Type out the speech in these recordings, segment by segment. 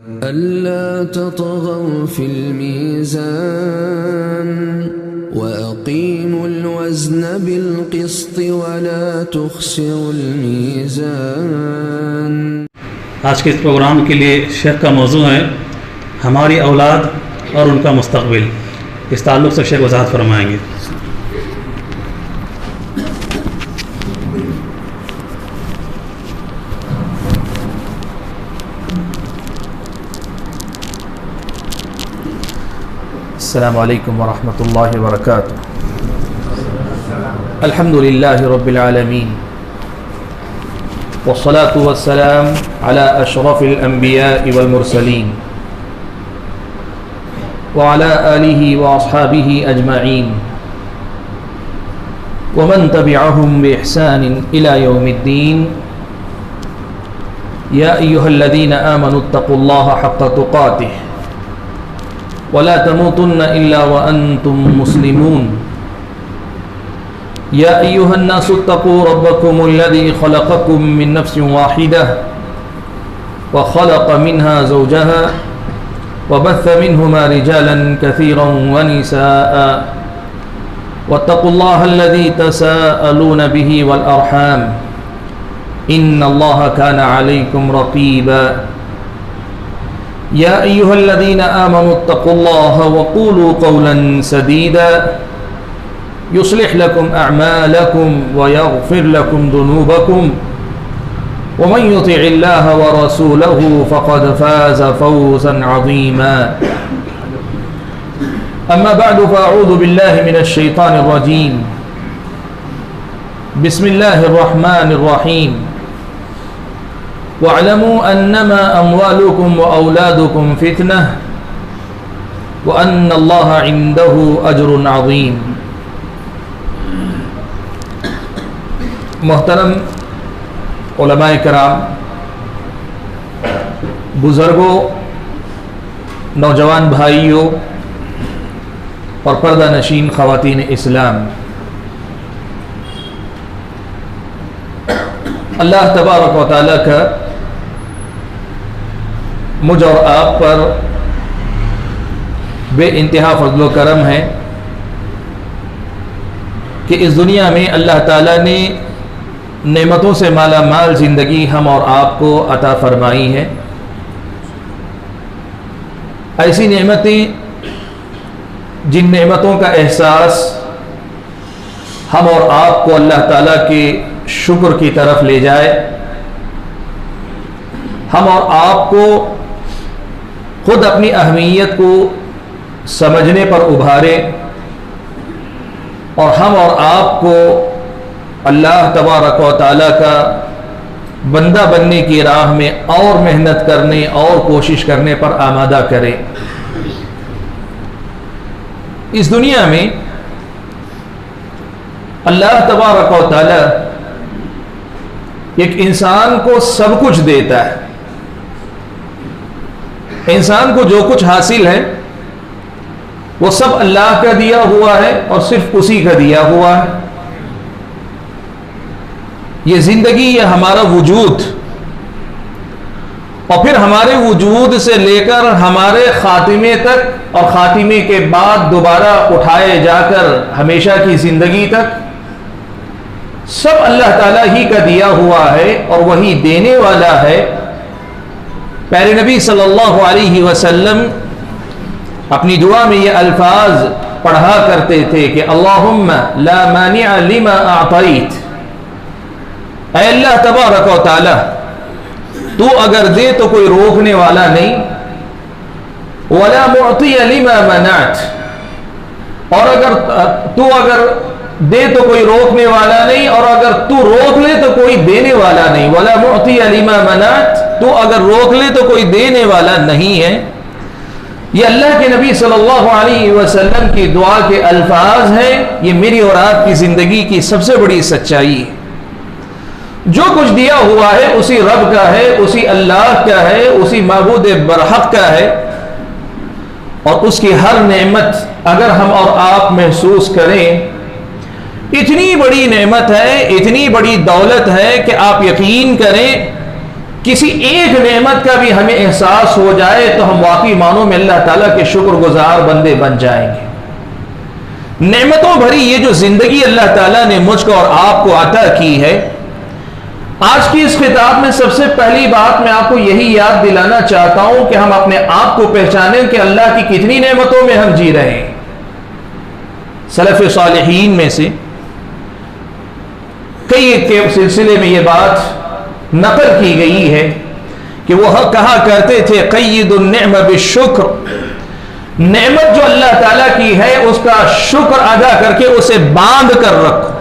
ألا تطغوا في الميزان وأقيموا الوزن بالقسط ولا تخسروا الميزان۔ آج کے اس پروگرام کے لیے شیخ کا موضوع ہے ہماری اولاد اور ان کا مستقبل۔ اس تعلق سے شیخ وضاحت فرمائیں گے۔ السلام علیکم ورحمۃ اللہ وبرکاتہ۔ الحمد للہ رب العالمین والصلاة والسلام على اشرف الانبیاء والمرسلین وعلى آلہ واصحابہ اجمعین ومن تبعهم بإحسان الى یوم الدین۔ یا ایہا الذین آمنوا اتقوا اللہ حق تقاتہ ولا تموتن الا وانتم مسلمون۔ یا ایھا الناس اتقوا ربکم الذی خلقکم من نفس واحدہ وخلق منها زوجها وبث منهما رجالا كثيرا ونساء واتقوا الله الذي تساءلون به والارحام ان الله كان عليكم رقيبا۔ یا ایھا الذین آمنوا اتقوا اللہ وقولوا قولا سدیدا یصلح لکم اعمالکم ویغفر لکم ذنوبکم ومن یطع اللہ ورسولہ فقد فاز فوزا عظیما۔ اما بعد فاعوذ باللہ من الشیطان الرجیم۔ بسم اللہ الرحمن الرحیم۔ وَاعْلَمُوا أَنَّمَا أَمْوَالُكُمْ وَأَوْلَادُكُمْ فِتْنَةٌ وَأَنَّ اللَّهَ عِنْدَهُ أَجْرٌ عَظِيمٌ۔ محترم علماء کرام، بزرگوں، نوجوان بھائیوں اور پردہ نشین خواتین اسلام، اللہ تبارک و تعالیٰ کا مجھ اور آپ پر بے انتہا فضل و کرم ہے کہ اس دنیا میں اللہ تعالیٰ نے نعمتوں سے مالا مال زندگی ہم اور آپ کو عطا فرمائی ہے۔ ایسی نعمتیں جن نعمتوں کا احساس ہم اور آپ کو اللہ تعالیٰ کے شکر کی طرف لے جائے، ہم اور آپ کو خود اپنی اہمیت کو سمجھنے پر ابھارے اور ہم اور آپ کو اللہ تبارک و تعالیٰ کا بندہ بننے کی راہ میں اور محنت کرنے اور کوشش کرنے پر آمادہ کرے۔ اس دنیا میں اللہ تبارک و تعالیٰ ایک انسان کو سب کچھ دیتا ہے۔ انسان کو جو کچھ حاصل ہے وہ سب اللہ کا دیا ہوا ہے اور صرف اسی کا دیا ہوا ہے۔ یہ زندگی، یہ ہمارا وجود، اور پھر ہمارے وجود سے لے کر ہمارے خاتمے تک اور خاتمے کے بعد دوبارہ اٹھائے جا کر ہمیشہ کی زندگی تک، سب اللہ تعالیٰ ہی کا دیا ہوا ہے اور وہی دینے والا ہے۔ پیارے نبی صلی اللہ علیہ وسلم اپنی دعا میں یہ الفاظ پڑھا کرتے تھے کہ اللہم لا مانع لما اعطیت، اے اللہ تبارک و تعالی تو اگر دے تو کوئی روکنے والا نہیں، ولا معطی لما منعت، اور اگر دے تو کوئی روکنے والا نہیں، اور اگر تو روک لے تو کوئی دینے والا نہیں۔ ولا معطی لما منعت، تو اگر روک لے تو کوئی دینے والا نہیں ہے۔ یہ اللہ کے نبی صلی اللہ علیہ وسلم کی دعا کے الفاظ ہیں۔ یہ میری اور آپ کی زندگی کی سب سے بڑی سچائی ہے۔ جو کچھ دیا ہوا ہے اسی رب کا ہے، اسی اللہ کا ہے، اسی معبود برحق کا ہے، اور اس کی ہر نعمت اگر ہم اور آپ محسوس کریں، اتنی بڑی نعمت ہے، اتنی بڑی دولت ہے کہ آپ یقین کریں کسی ایک نعمت کا بھی ہمیں احساس ہو جائے تو ہم واقعی معنوں میں اللہ تعالیٰ کے شکر گزار بندے بن جائیں گے۔ نعمتوں بھری یہ جو زندگی اللہ تعالیٰ نے مجھ کو اور آپ کو عطا کی ہے، آج کی اس خطاب میں سب سے پہلی بات میں آپ کو یہی یاد دلانا چاہتا ہوں کہ ہم اپنے آپ کو پہچانیں کہ اللہ کی کتنی نعمتوں میں ہم جی رہے ہیں۔ سلف صالحین میں سے کئی کے سلسلے میں یہ بات نقل کی گئی ہے کہ وہ کہا کرتے تھے قید النعم بالشکر، نعمت جو اللہ تعالیٰ کی ہے اس کا شکر ادا کر کے اسے باندھ کر رکھو،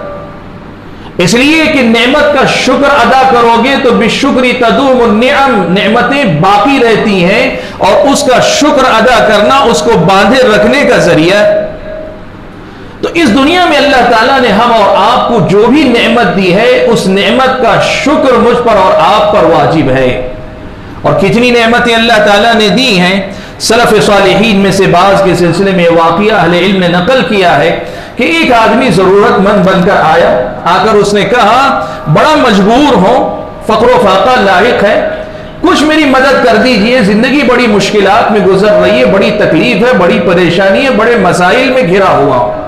اس لیے کہ نعمت کا شکر ادا کرو گے تو بالشکر تدوم النعم، نعمتیں باقی رہتی ہیں، اور اس کا شکر ادا کرنا اس کو باندھے رکھنے کا ذریعہ۔ تو اس دنیا میں اللہ تعالیٰ نے ہم اور آپ کو جو بھی نعمت دی ہے اس نعمت کا شکر مجھ پر اور آپ پر واجب ہے۔ اور کتنی نعمتیں اللہ تعالیٰ نے دی ہیں، سلف صالحین میں سے بعض کے سلسلے میں واقعہ اہل علم نے نقل کیا ہے کہ ایک آدمی ضرورت مند بن کر آیا، آ کر اس نے کہا بڑا مجبور ہوں، فقر و فاقہ لاحق ہے، کچھ میری مدد کر دیجئے، زندگی بڑی مشکلات میں گزر رہی ہے، بڑی تکلیف ہے، بڑی پریشانی ہے، بڑے مسائل میں گھرا ہوا ہوں۔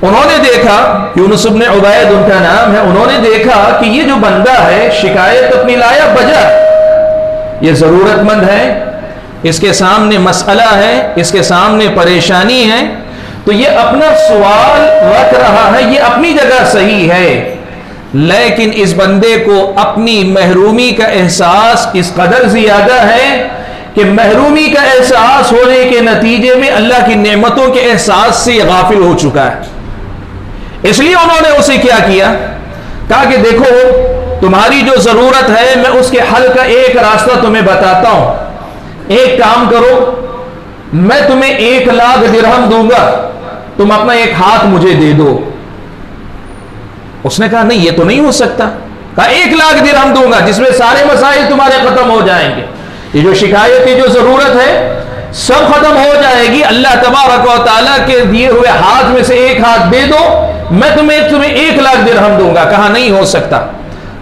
انہوں نے دیکھا، یونس بن عبید ان کا نام ہے، انہوں نے دیکھا کہ یہ جو بندہ ہے شکایت اپنی لایا بجا، یہ ضرورت مند ہے، اس کے سامنے مسئلہ ہے، اس کے سامنے پریشانی ہے، تو یہ اپنا سوال رکھ رہا ہے، یہ اپنی جگہ صحیح ہے، لیکن اس بندے کو اپنی محرومی کا احساس اس قدر زیادہ ہے کہ محرومی کا احساس ہونے کے نتیجے میں اللہ کی نعمتوں کے احساس سے یہ غافل ہو چکا ہے۔ اس لیے انہوں نے اسے کیا کیا، کہا کہ دیکھو تمہاری جو ضرورت ہے میں اس کے حل کا ایک راستہ تمہیں بتاتا ہوں، ایک کام کرو، میں تمہیں 1,00,000 درہم دوں گا، تم اپنا ایک ہاتھ مجھے دے دو۔ اس نے کہا نہیں یہ تو نہیں ہو سکتا، کہا 1,00,000 درہم دوں گا جس میں سارے مسائل تمہارے ختم ہو جائیں گے، یہ جو شکایت کی جو ضرورت ہے سب ختم ہو جائے گی، اللہ تبارک و تعالیٰ کے دیے ہوئے ہاتھ میں سے ایک ہاتھ دے دو، میں تمہیں 1,00,000 درہم دوں گا۔ کہا نہیں ہو سکتا،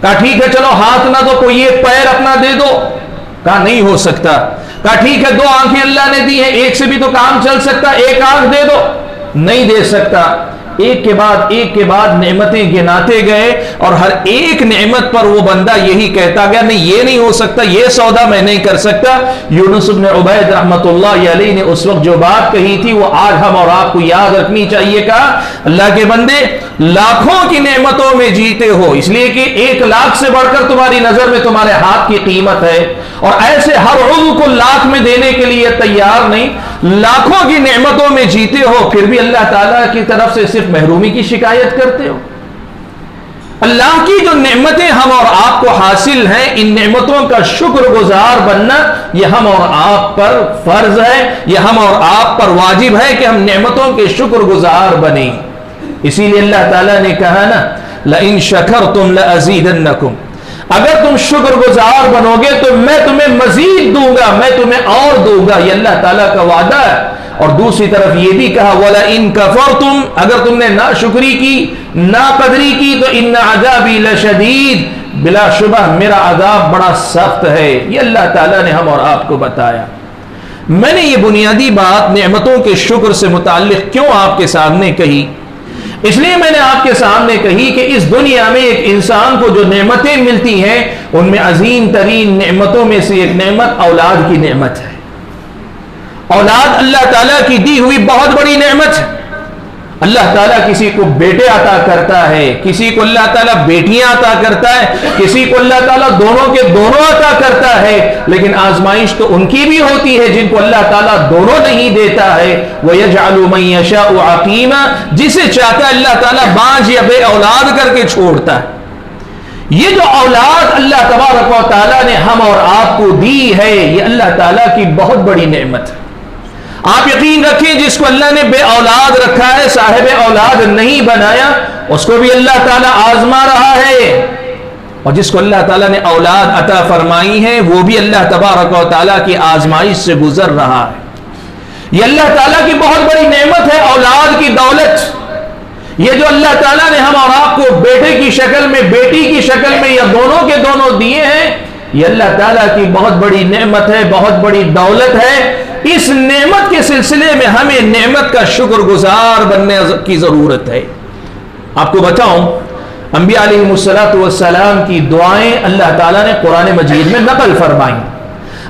کہا ٹھیک ہے چلو ہاتھ نہ دو، کوئی ایک پیر اپنا دے دو، کہا نہیں ہو سکتا، کہا ٹھیک ہے 2 آنکھیں اللہ نے دی ہیں، ایک سے بھی تو کام چل سکتا، ایک آنکھ دے دو، نہیں دے سکتا۔ ایک کے بعد نعمتیں گناتے گئے اور ہر ایک نعمت پر وہ بندہ یہی کہتا گیا نہیں یہ نہیں ہو سکتا، یہ سودا میں نہیں کر سکتا۔ یونس بن عبید رحمت اللہ علیہ نے اس وقت جو بات کہی تھی وہ آج ہم اور آپ کو یاد رکھنی چاہیے۔ کہا اللہ کے بندے لاکھوں کی نعمتوں میں جیتے ہو، اس لیے کہ 1,00,000 سے بڑھ کر تمہاری نظر میں تمہارے ہاتھ کی قیمت ہے، اور ایسے ہر عضو کو 1,00,000 میں دینے کے لیے تیار نہیں، لاکھوں کی نعمتوں میں جیتے ہو، پھر بھی اللہ تعالیٰ کی طرف سے صرف محرومی کی شکایت کرتے ہو۔ اللہ کی جو نعمتیں ہم اور آپ کو حاصل ہیں، ان نعمتوں کا شکر گزار بننا یہ ہم اور آپ پر فرض ہے، یہ ہم اور آپ پر واجب ہے کہ ہم نعمتوں کے شکر گزار بنیں۔ اسی لیے اللہ تعالیٰ نے کہا نا لَإِن شَكَرْتُمْ لَأَزِيدَنَّكُمْ، اگر تم شکر گزار بنو گے تو میں تمہیں مزید دوں گا، میں تمہیں اور دوں گا، یہ اللہ تعالیٰ کا وعدہ ہے۔ اور دوسری طرف یہ بھی کہا وَلَئِن كَفَرْتُمْ، اگر تم نے ناشکری کی، ناقدری کی تو إِنَّ عَذَابِي لَشَدِيدٌ، بلا شبہ میرا عذاب بڑا سخت ہے، یہ اللہ تعالیٰ نے ہم اور آپ کو بتایا۔ میں نے یہ بنیادی بات نعمتوں کے شکر سے متعلق کیوں آپ کے سامنے کہی؟ اس لیے میں نے آپ کے سامنے کہی کہ اس دنیا میں ایک انسان کو جو نعمتیں ملتی ہیں ان میں عظیم ترین نعمتوں میں سے ایک نعمت اولاد کی نعمت ہے۔ اولاد اللہ تعالیٰ کی دی ہوئی بہت بڑی نعمت ہے۔ اللہ تعالیٰ کسی کو بیٹے عطا کرتا ہے، کسی کو اللہ تعالیٰ بیٹیاں عطا کرتا ہے، کسی کو اللہ تعالیٰ دونوں کے دونوں عطا کرتا ہے، لیکن آزمائش تو ان کی بھی ہوتی ہے جن کو اللہ تعالیٰ دونوں نہیں دیتا ہے۔ وَيَجْعَلُ مَن يَشَاءُ عَقِيمًا، جسے چاہتا ہے اللہ تعالیٰ بانجھ یا بے اولاد کر کے چھوڑتا ہے۔ یہ جو اولاد اللہ تبارک و تعالیٰ نے ہم اور آپ کو دی ہے یہ اللہ تعالیٰ کی بہت بڑی نعمت ہے۔ آپ یقین رکھیں جس کو اللہ نے بے اولاد رکھا ہے، صاحب اولاد نہیں بنایا، اس کو بھی اللہ تعالیٰ آزما رہا ہے، اور جس کو اللہ تعالیٰ نے اولاد عطا فرمائی ہے وہ بھی اللہ تبارک و تعالیٰ کی آزمائش سے گزر رہا ہے۔ یہ اللہ تعالیٰ کی بہت بڑی نعمت ہے، اولاد کی دولت، یہ جو اللہ تعالیٰ نے ہم اور آپ کو بیٹے کی شکل میں، بیٹی کی شکل میں یا دونوں کے دونوں دیے ہیں، یہ اللہ تعالیٰ کی بہت بڑی نعمت ہے، بہت بڑی دولت ہے. اس نعمت کے سلسلے میں ہمیں نعمت کا شکر گزار بننے کی ضرورت ہے. آپ کو بتاؤں، انبیاء علیہ السلام کی دعائیں اللہ تعالیٰ نے قرآن مجید میں نقل فرمائیں.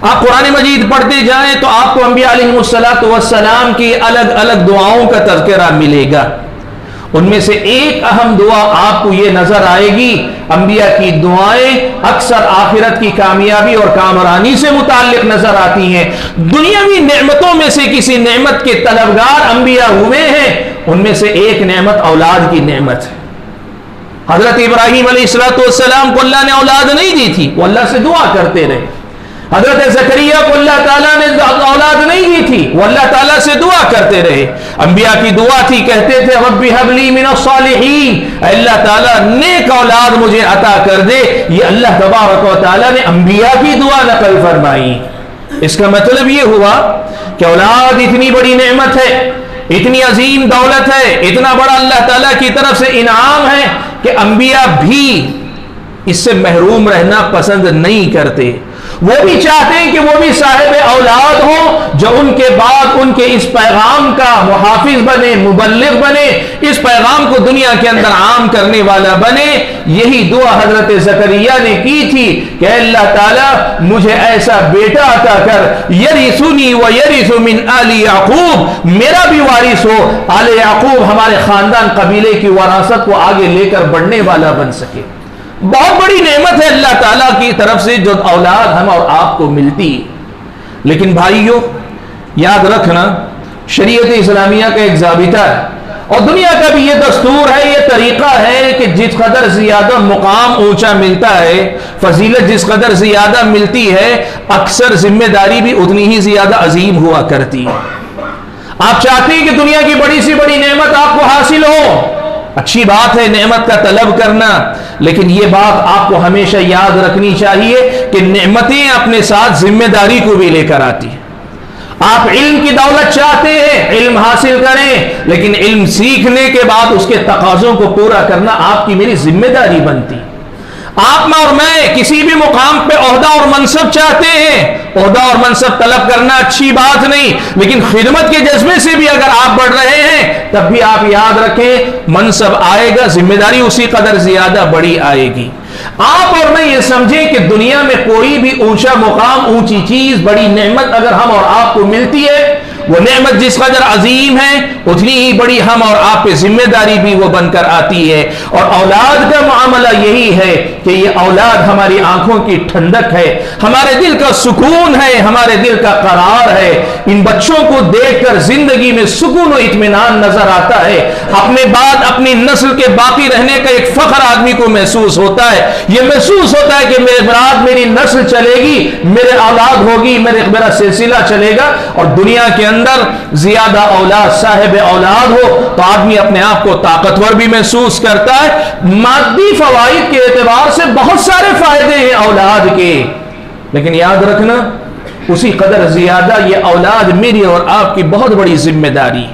آپ قرآن مجید پڑھتے جائیں تو آپ کو انبیاء علیہ السلام کی الگ الگ دعاؤں کا تذکرہ ملے گا. ان میں سے ایک اہم دعا آپ کو یہ نظر آئے گی، انبیاء کی دعائیں اکثر آخرت کی کامیابی اور کامرانی سے متعلق نظر آتی ہیں. دنیاوی نعمتوں میں سے کسی نعمت کے طلبگار انبیاء ہوئے ہیں. ان میں سے ایک نعمت اولاد کی نعمت ہے. حضرت ابراہیم علیہ السلام کو اللہ نے اولاد نہیں دی تھی، وہ اللہ سے دعا کرتے رہے. حضرت زکریا کو اللہ تعالیٰ نے اولاد نہیں دی تھی، وہ اللہ تعالیٰ سے دعا کرتے رہے. انبیاء کی دعا تھی، کہتے تھے رب ہب لی من الصالحین، اے اللہ تعالیٰ نیک اولاد مجھے عطا کر دے. یہ اللہ تبارک و تعالیٰ نے انبیاء کی دعا نقل فرمائی. اس کا مطلب یہ ہوا کہ اولاد اتنی بڑی نعمت ہے، اتنی عظیم دولت ہے، اتنا بڑا اللہ تعالیٰ کی طرف سے انعام ہے کہ انبیاء بھی اس سے محروم رہنا پسند نہیں کرتے. وہ بھی چاہتے ہیں کہ وہ بھی صاحب اولاد ہوں جو ان کے بعد ان کے اس پیغام کا محافظ بنے، مبلغ بنے، اس پیغام کو دنیا کے اندر عام کرنے والا بنے. یہی دعا حضرت زکریا نے کی تھی کہ اے اللہ تعالیٰ مجھے ایسا بیٹا عطا کر، یرثنی و یرث من آل یعقوب، میرا بھی وارث ہو، آل یعقوب ہمارے خاندان قبیلے کی وراثت کو آگے لے کر بڑھنے والا بن سکے. بہت بڑی نعمت ہے اللہ تعالیٰ کی طرف سے جو اولاد ہم اور آپ کو ملتی. لیکن بھائیوں یاد رکھنا، شریعت اسلامیہ کا ایک ضابطہ ہے اور دنیا کا بھی یہ دستور ہے، یہ طریقہ ہے کہ جس قدر زیادہ مقام اونچا ملتا ہے، فضیلت جس قدر زیادہ ملتی ہے، اکثر ذمہ داری بھی اتنی ہی زیادہ عظیم ہوا کرتی ہے. آپ چاہتے ہیں کہ دنیا کی بڑی سی بڑی نعمت آپ کو حاصل ہو، اچھی بات ہے نعمت کا طلب کرنا، لیکن یہ بات آپ کو ہمیشہ یاد رکھنی چاہیے کہ نعمتیں اپنے ساتھ ذمہ داری کو بھی لے کر آتی ہیں. آپ علم کی دولت چاہتے ہیں، علم حاصل کریں، لیکن علم سیکھنے کے بعد اس کے تقاضوں کو پورا کرنا آپ کی میری ذمہ داری بنتی. آپ اور میں کسی بھی مقام پہ عہدہ اور منصب چاہتے ہیں، عہدہ اور منصب طلب کرنا اچھی بات نہیں، لیکن خدمت کے جذبے سے بھی اگر آپ بڑھ رہے ہیں تب بھی آپ یاد رکھیں منصب آئے گا، ذمہ داری اسی قدر زیادہ بڑی آئے گی. آپ اور میں یہ سمجھیں کہ دنیا میں کوئی بھی اونچا مقام، اونچی چیز، بڑی نعمت اگر ہم اور آپ کو ملتی ہے، وہ نعمت جس قدر عظیم ہے اتنی ہی بڑی ہم اور آپ پہ ذمہ داری بھی وہ بن کر آتی ہے. اور اولاد کا معاملہ یہی ہے کہ یہ اولاد ہماری آنکھوں کی ٹھنڈک ہے، ہمارے دل کا سکون ہے، ہمارے دل کا قرار ہے. ان بچوں کو دیکھ کر زندگی میں سکون و اطمینان نظر آتا ہے. اپنے بعد اپنی نسل کے باقی رہنے کا ایک فخر آدمی کو محسوس ہوتا ہے. یہ محسوس ہوتا ہے کہ میرے بعد میری نسل چلے گی، میرے اولاد ہوگی، میرا سلسلہ چلے گا. اور دنیا کے اندر زیادہ اولاد، صاحب اولاد ہو تو آدمی اپنے آپ کو طاقتور بھی محسوس کرتا ہے. مادی فوائد کے اعتبار سے بہت سارے فائدے ہیں اولاد کے، لیکن یاد رکھنا اسی قدر زیادہ یہ اولاد میری اور آپ کی بہت بڑی ذمہ داری.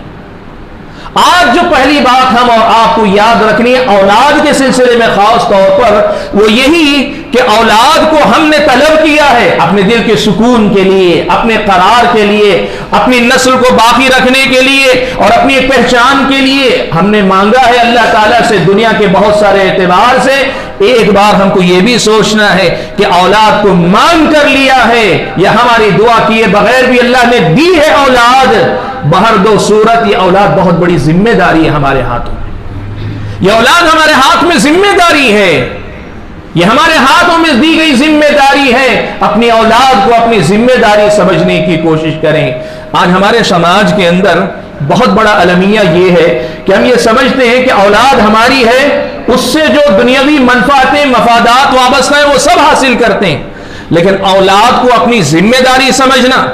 آج جو پہلی بات ہم اور آپ کو یاد رکھنی ہے اولاد کے سلسلے میں خاص طور پر، وہ یہی کہ اولاد کو ہم نے طلب کیا ہے اپنے دل کے سکون کے لیے، اپنے قرار کے لیے، اپنی نسل کو باقی رکھنے کے لیے اور اپنی پہچان کے لیے ہم نے مانگا ہے اللہ تعالیٰ سے دنیا کے بہت سارے اعتبار سے. ایک بار ہم کو یہ بھی سوچنا ہے کہ اولاد کو مانگ کر لیا ہے یا ہماری دعا کیے بغیر بھی اللہ نے دی ہے اولاد. بہر دو صورت یہ اولاد بہت بڑی ذمہ داری ہے ہمارے ہاتھوں میں. یہ اولاد ہمارے ہاتھ میں ذمہ داری ہے، یہ ہمارے ہاتھوں میں دی گئی ذمہ داری ہے. اپنی اولاد کو اپنی ذمہ داری سمجھنے کی کوشش کریں. آج ہمارے سماج کے اندر بہت بڑا المیہ یہ ہے کہ ہم یہ سمجھتے ہیں کہ اولاد ہماری ہے، اس سے جو دنیاوی منفعتیں، مفادات وابستہ ہیں وہ سب حاصل کرتے ہیں، لیکن اولاد کو اپنی ذمہ داری سمجھنا،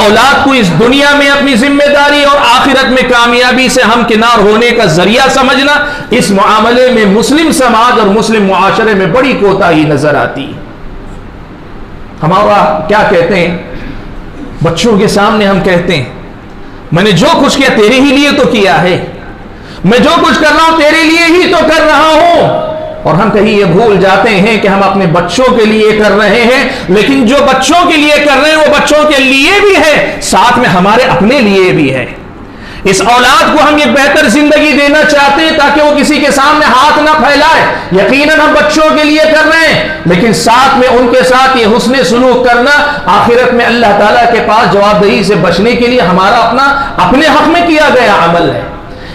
اولاد کو اس دنیا میں اپنی ذمہ داری اور آخرت میں کامیابی سے ہمکنار ہونے کا ذریعہ سمجھنا، اس معاملے میں مسلم سماج اور مسلم معاشرے میں بڑی کوتاہی نظر آتی ہے. ہمارا کیا کہتے ہیں بچوں کے سامنے؟ ہم کہتے ہیں میں نے جو کچھ کیا تیرے ہی لیے تو کیا ہے، میں جو کچھ کر رہا ہوں تیرے لیے ہی تو کر رہا ہوں. اور ہم کہیں یہ بھول جاتے ہیں کہ ہم اپنے بچوں کے لیے کر رہے ہیں، لیکن جو بچوں کے لیے کر رہے ہیں وہ بچوں کے لیے بھی ہے، ساتھ میں ہمارے اپنے لیے بھی ہے۔ اس اولاد کو ہم ایک بہتر زندگی دینا چاہتے ہیں تاکہ وہ کسی کے سامنے ہاتھ نہ پھیلائے۔ یقیناً ہم بچوں کے لیے کر رہے ہیں، لیکن ساتھ میں ان کے ساتھ یہ حسن سلوک کرنا آخرت میں اللہ تعالیٰ کے پاس جواب دہی سے بچنے کے لیے ہمارا اپنے حق میں کیا گیا عمل ہے۔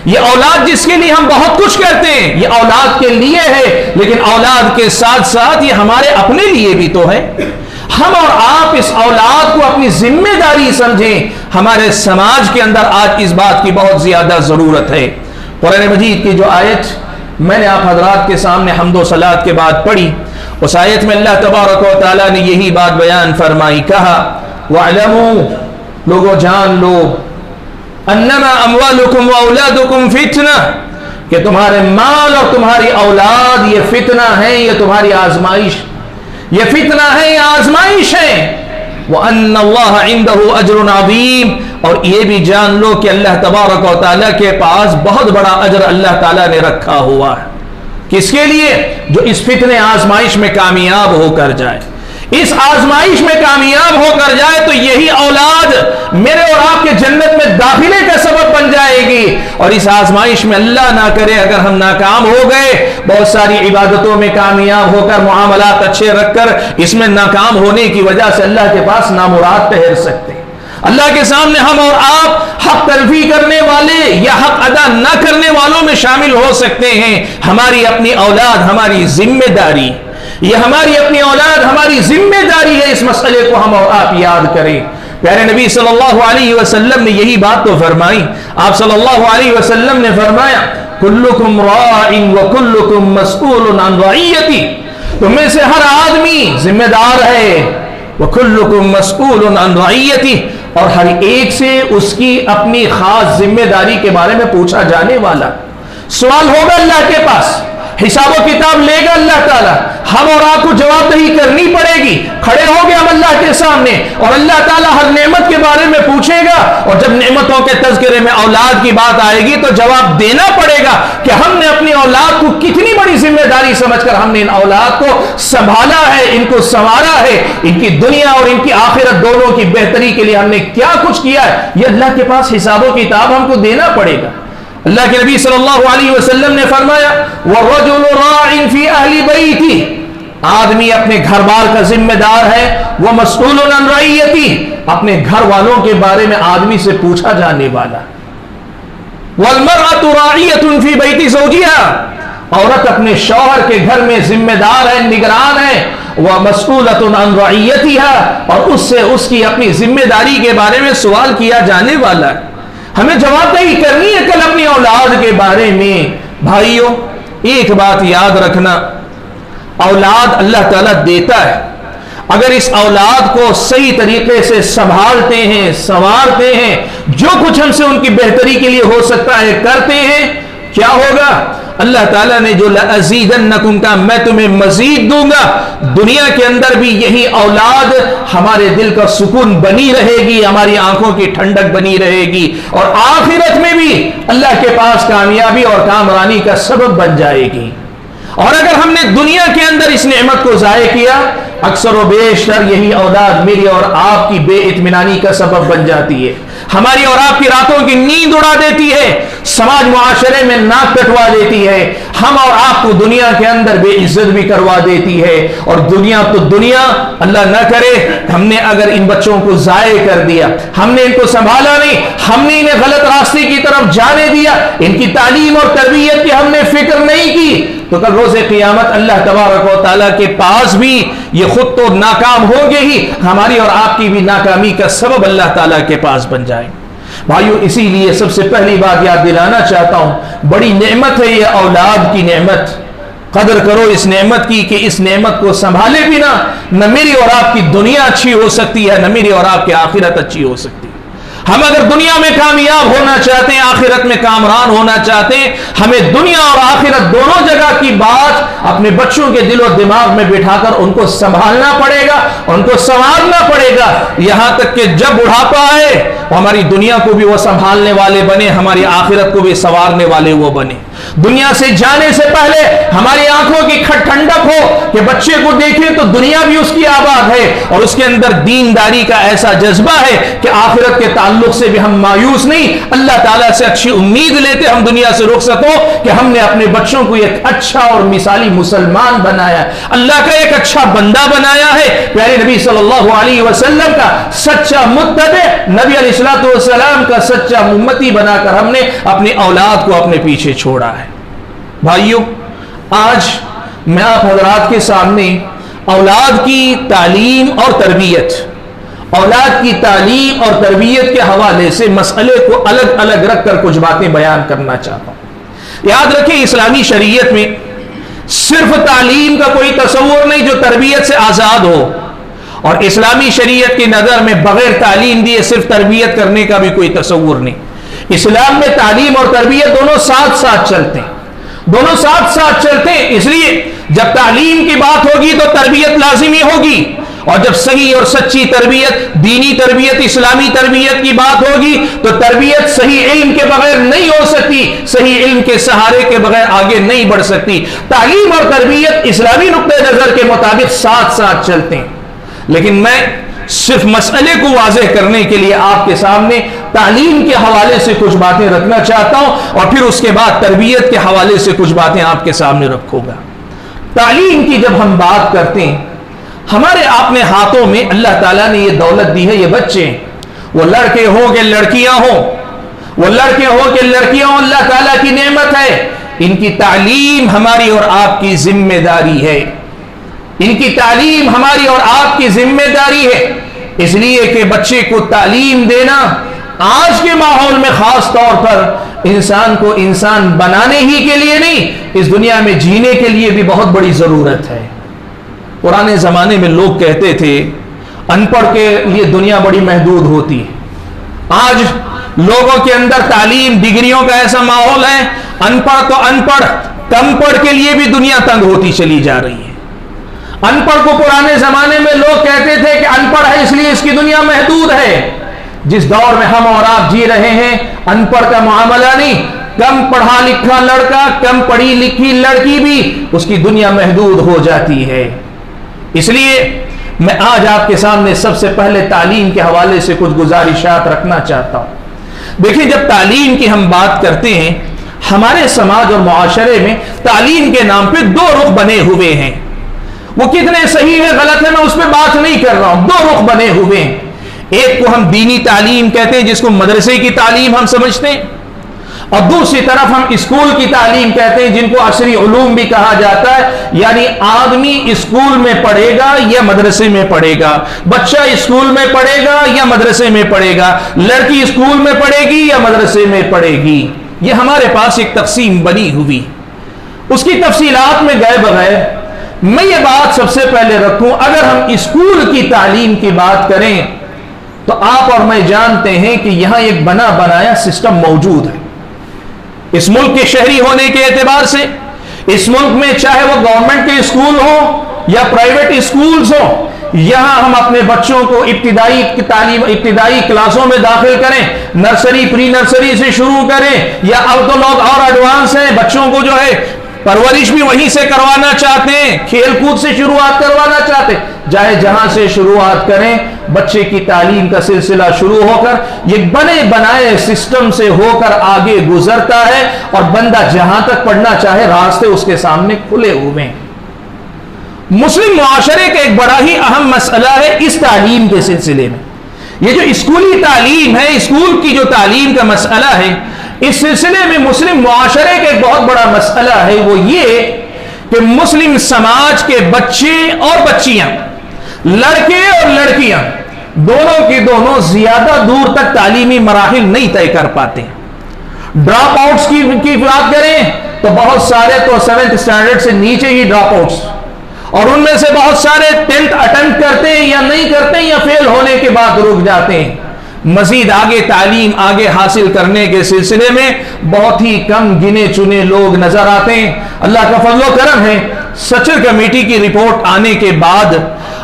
یہ اولاد جس کے لیے ہم بہت کچھ کرتے ہیں، یہ اولاد کے لیے ہے، لیکن اولاد کے ساتھ ساتھ یہ ہمارے اپنے لیے بھی تو ہے۔ ہم اور آپ اس اولاد کو اپنی ذمہ داری سمجھیں۔ ہمارے سماج کے اندر آج اس بات کی بہت زیادہ ضرورت ہے۔ قرآن مجید کی جو آیت میں نے آپ حضرات کے سامنے حمد و صلات کے بعد پڑھی، اس آیت میں اللہ تبارک و تعالیٰ نے یہی بات بیان فرمائی، کہا وَاعْلَمُوا، لوگوں جان لو، انما اموالکم واولادکم فتنہ، کہ تمہارے مال اور تمہاری اولاد یہ فتنہ ہے، یہ تمہاری آزمائش، یہ فتنہ ہے، یہ آزمائش ہے۔ وَأَنَّ اللَّهَ عِنْدَهُ أَجْرٌ عَظِيمٌ، اور یہ بھی جان لو کہ اللہ تبارک و تعالیٰ کے پاس بہت بڑا اجر اللہ تعالیٰ نے رکھا ہوا ہے۔ کس کے لیے؟ جو اس فتنے آزمائش میں کامیاب ہو کر جائے۔ اس آزمائش میں کامیاب ہو کر جائے تو یہی اولاد میرے اور آپ کے جنت میں داخلے کا سبب بن جائے گی۔ اور اس آزمائش میں اللہ نہ کرے اگر ہم ناکام ہو گئے، بہت ساری عبادتوں میں کامیاب ہو کر، معاملات اچھے رکھ کر، اس میں ناکام ہونے کی وجہ سے اللہ کے پاس نامراد ٹھہر سکتے ہیں۔ اللہ کے سامنے ہم اور آپ حق تلفی کرنے والے یا حق ادا نہ کرنے والوں میں شامل ہو سکتے ہیں۔ ہماری اپنی اولاد ہماری ذمہ داری، یہ ہماری اپنی اولاد ہماری ذمہ داری ہے، اس مسئلے کو ہم اور آپ یاد کریں۔ پیارے نبی صلی اللہ علیہ وسلم نے یہی بات تو فرمائی۔ آپ صلی اللہ علیہ وسلم نے فرمایا کلکم راع وکلکم مسئول عن رعیتی، تم میں سے ہر آدمی ذمہ دار ہے، وکلکم مسئول عن رعیتی، اور ہر ایک سے اس کی اپنی خاص ذمہ داری کے بارے میں پوچھا جانے والا۔ سوال ہوگا اللہ کے پاس، حساب و کتاب لے گا اللہ تعالیٰ، ہم اور آپ کو جواب دہی کرنی پڑے گی۔ کھڑے ہو گئے ہم اللہ کے سامنے اور اللہ تعالیٰ ہر نعمت کے بارے میں پوچھے گا، اور جب نعمتوں کے تذکرے میں اولاد کی بات آئے گی تو جواب دینا پڑے گا کہ ہم نے اپنی اولاد کو کتنی بڑی ذمہ داری سمجھ کر ہم نے ان اولاد کو سنبھالا ہے، ان کو سنوارا ہے، ان کی دنیا اور ان کی آخرت دونوں کی بہتری کے لیے ہم نے کیا کچھ کیا ہے، یہ اللہ کے پاس حساب و کتاب ہم کو دینا پڑے گا۔ اللہ کے نبی صلی اللہ علیہ وسلم نے فرمایا وَالرَّجُلُ رَاعٍ فِي أَهْلِ بَيْتِهِ، آدمی اپنے گھر بار کا ذمہ دار ہے، وَمَسْئُولٌ عَنْ رَعِيَّتِهِ، اپنے گھر والوں کے بارے میں آدمی سے پوچھا جانے والا۔ وَالْمَرْأَةُ رَاعِيَّةٌ فِي بَيْتِ زَوْجِهَا، عورت اپنے شوہر کے گھر میں ذمہ دار ہے، نگران ہے، وَمَسْئُولَةٌ عَنْ رَعِيَّتِهَا، اور اس سے اس کی اپنی ذمہ داری کے بارے میں سوال کیا جانے والا ہے۔ ہمیں جواب دہی کرنی ہے کل اپنی اولاد کے بارے میں۔ بھائیوں، ایک بات یاد رکھنا، اولاد اللہ تعالیٰ دیتا ہے، اگر اس اولاد کو صحیح طریقے سے سنبھالتے ہیں، سنوارتے ہیں، جو کچھ ہم سے ان کی بہتری کے لیے ہو سکتا ہے کرتے ہیں، کیا ہوگا؟ اللہ تعالیٰ نے جو لَأَزِيدَنَّكُمْ کا میں تمہیں مزید دوں گا، دنیا کے اندر بھی یہی اولاد ہمارے دل کا سکون بنی رہے گی، ہماری آنکھوں کی ٹھنڈک بنی رہے گی، اور آخرت میں بھی اللہ کے پاس کامیابی اور کامرانی کا سبب بن جائے گی۔ اور اگر ہم نے دنیا کے اندر اس نعمت کو ضائع کیا، اکثر و بیشتر یہی اولاد میری اور آپ کی بے اطمینانی کا سبب بن جاتی ہے، ہماری اور آپ کی راتوں کی نیند اڑا دیتی ہے، سماج معاشرے میں ناک کٹوا دیتی ہے، ہم اور آپ کو دنیا کے اندر بے عزت بھی کروا دیتی ہے۔ اور دنیا تو دنیا، اللہ نہ کرے ہم نے اگر ان بچوں کو ضائع کر دیا، ہم نے ان کو سنبھالا نہیں، ہم نے انہیں غلط راستے کی طرف جانے دیا، ان کی تعلیم اور تربیت کی ہم نے فکر نہیں کی، تو کل روز قیامت اللہ تبارک و تعالیٰ کے پاس بھی یہ خود تو ناکام ہوں گے ہی، ہماری اور آپ کی بھی ناکامی کا سبب اللہ تعالیٰ کے پاس بن جائیں۔ بھائیو، اسی لیے سب سے پہلی بات یاد دلانا چاہتا ہوں، بڑی نعمت ہے یہ اولاد کی نعمت، قدر کرو اس نعمت کی کہ اس نعمت کو سنبھالے بنا نہ میری اور آپ کی دنیا اچھی ہو سکتی ہے، نہ میری اور آپ کی آخرت اچھی ہو سکتی ہے۔ ہم اگر دنیا میں کامیاب ہونا چاہتے ہیں، آخرت میں کامران ہونا چاہتے ہیں، ہمیں دنیا اور آخرت دونوں جگہ کی بات اپنے بچوں کے دل و دماغ میں بٹھا کر ان کو سنبھالنا پڑے گا، ان کو سنوارنا پڑے گا، یہاں تک کہ جب بڑھاپا آئے ہماری دنیا کو بھی وہ سنبھالنے والے بنے، ہماری آخرت کو بھی سنوارنے والے وہ بنے۔ دنیا سے جانے سے پہلے ہماری آنکھوں کی ٹھنڈک ہو کہ بچے کو دیکھیں تو دنیا بھی اس کی آباد ہے اور اس کے اندر دینداری کا ایسا جذبہ ہے کہ آخرت کے تعلق سے بھی ہم مایوس نہیں، اللہ تعالیٰ سے اچھی امید لیتے ہم دنیا سے رخصت ہو کہ ہم نے اپنے بچوں کو ایک اچھا اور مثالی مسلمان بنایا، اللہ کا ایک اچھا بندہ بنایا ہے، پیارے نبی صلی اللہ علیہ وسلم کا سچا متبع، نبی علیہ السلام کا سچا امتی بنا کر ہم نے اپنی اولاد کو اپنے پیچھے چھوڑا ہے۔ بھائیو، آج میں آپ حضرات کے سامنے اولاد کی تعلیم اور تربیت کے حوالے سے مسئلے کو الگ الگ رکھ کر کچھ باتیں بیان کرنا چاہتا ہوں۔ یاد رکھیں، اسلامی شریعت میں صرف تعلیم کا کوئی تصور نہیں جو تربیت سے آزاد ہو، اور اسلامی شریعت کی نظر میں بغیر تعلیم دیے صرف تربیت کرنے کا بھی کوئی تصور نہیں۔ اسلام میں تعلیم اور تربیت دونوں ساتھ ساتھ چلتے ہیں، اس لیے جب تعلیم کی بات ہوگی تو تربیت لازمی ہوگی، اور جب صحیح اور سچی تربیت، دینی تربیت، اسلامی تربیت کی بات ہوگی تو تربیت صحیح علم کے بغیر نہیں ہو سکتی، صحیح علم کے سہارے کے بغیر آگے نہیں بڑھ سکتی۔ تعلیم اور تربیت اسلامی نقطہ نظر کے مطابق ساتھ ساتھ چلتے ہیں، لیکن میں صرف مسئلے کو واضح کرنے کے لیے آپ کے سامنے تعلیم کے حوالے سے کچھ باتیں رکھنا چاہتا ہوں، اور پھر اس کے بعد تربیت کے حوالے سے کچھ باتیں آپ کے سامنے رکھوں گا۔ تعلیم کی جب ہم بات کرتے ہیں، ہمارے اپنے ہاتھوں میں اللہ تعالیٰ نے یہ دولت دی ہے، یہ بچے، وہ لڑکے ہوں کہ لڑکیاں ہوں، اللہ تعالیٰ کی نعمت ہے، ان کی تعلیم ہماری اور آپ کی ذمہ داری ہے، اس لیے کہ بچے کو تعلیم دینا آج کے ماحول میں خاص طور پر انسان کو انسان بنانے ہی کے لیے نہیں، اس دنیا میں جینے کے لیے بھی بہت بڑی ضرورت ہے۔ پرانے زمانے میں لوگ کہتے تھے ان پڑھ کے لیے دنیا بڑی محدود ہوتی ہے، آج لوگوں کے اندر تعلیم، ڈگریوں کا ایسا ماحول ہے، ان پڑھ تو ان پڑھ، کم پڑھ کے لیے بھی دنیا تنگ ہوتی چلی جا رہی ہے۔ ان پڑھ کو پرانے زمانے میں لوگ کہتے تھے کہ ان پڑھ ہے اس لیے اس کی دنیا محدود ہے، جس دور میں ہم اور آپ جی رہے ہیں ان پڑھ کا معاملہ نہیں، کم پڑھا لکھا لڑکا، کم پڑھی لکھی لڑکی بھی اس کی دنیا محدود ہو جاتی ہے۔ اس لیے میں آج آپ کے سامنے سب سے پہلے تعلیم کے حوالے سے کچھ گزارشات رکھنا چاہتا ہوں۔ دیکھیں، جب تعلیم کی ہم بات کرتے ہیں، ہمارے سماج اور معاشرے میں تعلیم کے نام پہ دو رخ بنے ہوئے ہیں، وہ کتنے صحیح ہے غلط ہے میں اس پہ بات نہیں کر رہا ہوں، دو رخ بنے ہوئے ہیں۔ ایک کو ہم دینی تعلیم کہتے ہیں جس کو مدرسے کی تعلیم ہم سمجھتے ہیں، اور دوسری طرف ہم اسکول کی تعلیم کہتے ہیں جن کو عصری علوم بھی کہا جاتا ہے، یعنی آدمی اسکول میں پڑھے گا یا مدرسے میں پڑھے گا، بچہ اسکول میں پڑھے گا یا مدرسے میں پڑھے گا، لڑکی اسکول میں پڑھے گی یا مدرسے میں پڑھے گی۔ یہ ہمارے پاس ایک تقسیم بنی ہوئی، اس کی تفصیلات میں گئے بغیر میں یہ بات سب سے پہلے رکھوں، اگر ہم اسکول کی تعلیم کی بات کریں تو آپ اور میں جانتے ہیں کہ یہاں ایک بنا بنایا سسٹم موجود ہے۔ اس ملک کے شہری ہونے کے اعتبار سے اس ملک میں چاہے وہ گورنمنٹ کے اسکول ہوں یا پرائیویٹ اسکولز ہوں، یہاں ہم اپنے بچوں کو ابتدائی کلاسوں میں داخل کریں، نرسری پری نرسری سے شروع کریں، یا اب تو لوگ اور ایڈوانس ہیں، بچوں کو جو ہے پرورش بھی وہیں سے کروانا چاہتے ہیں، کھیل کود سے شروعات کروانا چاہتے ہیں، چاہے جہاں سے شروعات کریں، بچے کی تعلیم کا سلسلہ شروع ہو کر یہ بنے بنائے سسٹم سے ہو کر آگے گزرتا ہے، اور بندہ جہاں تک پڑھنا چاہے راستے اس کے سامنے کھلے ہوئے ہیں۔ مسلم معاشرے کا ایک بڑا ہی اہم مسئلہ ہے اس تعلیم کے سلسلے میں، یہ جو اسکولی تعلیم ہے، اسکول کی جو تعلیم کا مسئلہ ہے، اس سلسلے میں مسلم معاشرے کا ایک بہت بڑا مسئلہ ہے، وہ یہ کہ مسلم سماج کے بچے اور بچیاں، لڑکے اور لڑکیاں، دونوں کی دونوں زیادہ دور تک تعلیمی مراحل نہیں طے کر پاتے۔ ڈراپ آؤٹس کی بات کریں تو بہت سارے تو 7th اسٹینڈرڈ سے نیچے ہی ڈراپ آؤٹس، اور ان میں سے بہت سارے 10th اٹیمپٹ کرتے ہیں یا نہیں کرتے ہیں یا فیل ہونے کے بعد رک جاتے ہیں۔ مزید آگے تعلیم آگے حاصل کرنے کے سلسلے میں بہت ہی کم گنے چنے لوگ نظر آتے ہیں۔ اللہ کا فضل و کرم ہے، سچر کمیٹی کی رپورٹ آنے کے بعد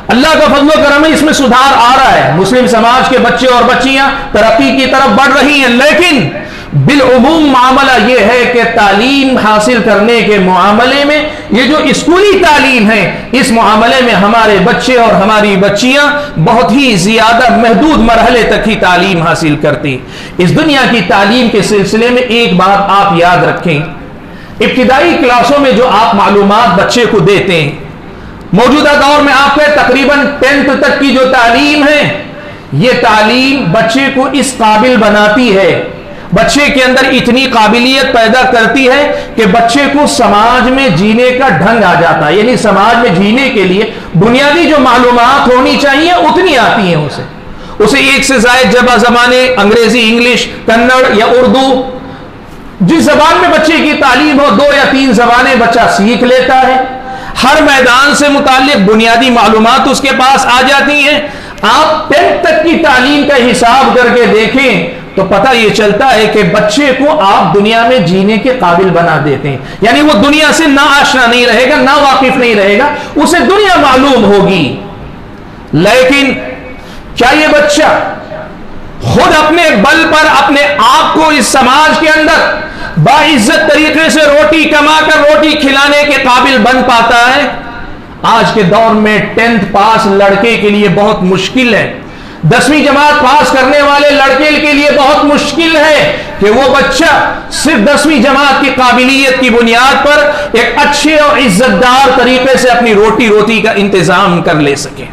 اللہ کا فضل و کرم ہے، اس میں سدھار آ رہا ہے، مسلم سماج کے بچے اور بچیاں ترقی کی طرف بڑھ رہی ہیں، لیکن بالعموم معاملہ یہ ہے کہ تعلیم حاصل کرنے کے معاملے میں یہ جو اسکولی تعلیم ہے اس معاملے میں ہمارے بچے اور ہماری بچیاں بہت ہی زیادہ محدود مرحلے تک ہی تعلیم حاصل کرتی. اس دنیا کی تعلیم کے سلسلے میں ایک بات آپ یاد رکھیں, ابتدائی کلاسوں میں جو آپ معلومات بچے کو دیتے ہیں, موجودہ دور میں آپ کے تقریباً 10th تک کی جو تعلیم ہے یہ تعلیم بچے کو اس قابل بناتی ہے, بچے کے اندر اتنی قابلیت پیدا کرتی ہے کہ بچے کو سماج میں جینے کا ڈھنگ آ جاتا ہے. یعنی سماج میں جینے کے لیے بنیادی جو معلومات ہونی چاہیے اتنی آتی ہیں اسے ایک سے زائد زبانیں, انگریزی, انگلش, کنڑ یا اردو, جس زبان میں بچے کی تعلیم ہو 2 یا 3 زبانیں بچہ سیکھ لیتا ہے. ہر میدان سے متعلق بنیادی معلومات اس کے پاس آ جاتی ہیں. آپ 10th تک کی تعلیم کا حساب کر کے دیکھیں تو پتہ یہ چلتا ہے کہ بچے کو آپ دنیا میں جینے کے قابل بنا دیتے ہیں. یعنی وہ دنیا سے نا آشنا نہیں رہے گا, نا واقف نہیں رہے گا, اسے دنیا معلوم ہوگی. لیکن کیا یہ بچہ خود اپنے بل پر اپنے آپ کو اس سماج کے اندر باعزت طریقے سے روٹی کما کر روٹی کھلانے کے قابل بن پاتا ہے؟ آج کے دور میں 10th پاس لڑکے کے لیے بہت مشکل ہے, 10ویں جماعت پاس کرنے والے لڑکے کے لیے بہت مشکل ہے کہ وہ بچہ صرف 10ویں جماعت کی قابلیت کی بنیاد پر ایک اچھے اور عزت دار طریقے سے اپنی روٹی کا انتظام کر لے سکے.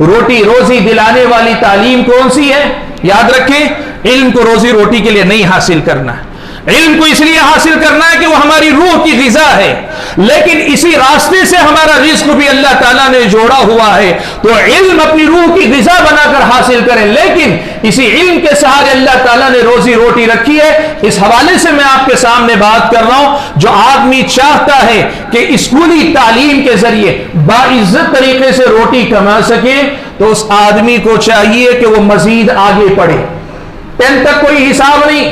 روٹی روزی دلانے والی تعلیم کون سی ہے؟ یاد رکھیں, علم کو روزی روٹی کے لیے نہیں حاصل کرنا ہے, علم کو اس لیے حاصل کرنا ہے کہ وہ ہماری روح کی غذا ہے. لیکن اسی راستے سے ہمارا رزق بھی اللہ تعالیٰ نے جوڑا ہوا ہے, تو علم اپنی روح کی غذا بنا کر حاصل کریں. لیکن اسی علم کے سہارے اللہ تعالیٰ نے روزی روٹی رکھی ہے. اس حوالے سے میں آپ کے سامنے بات کر رہا ہوں, جو آدمی چاہتا ہے کہ اسکولی تعلیم کے ذریعے باعزت طریقے سے روٹی کما سکے تو اس آدمی کو چاہیے کہ وہ مزید آگے پڑھے. 10 تک کوئی حساب نہیں,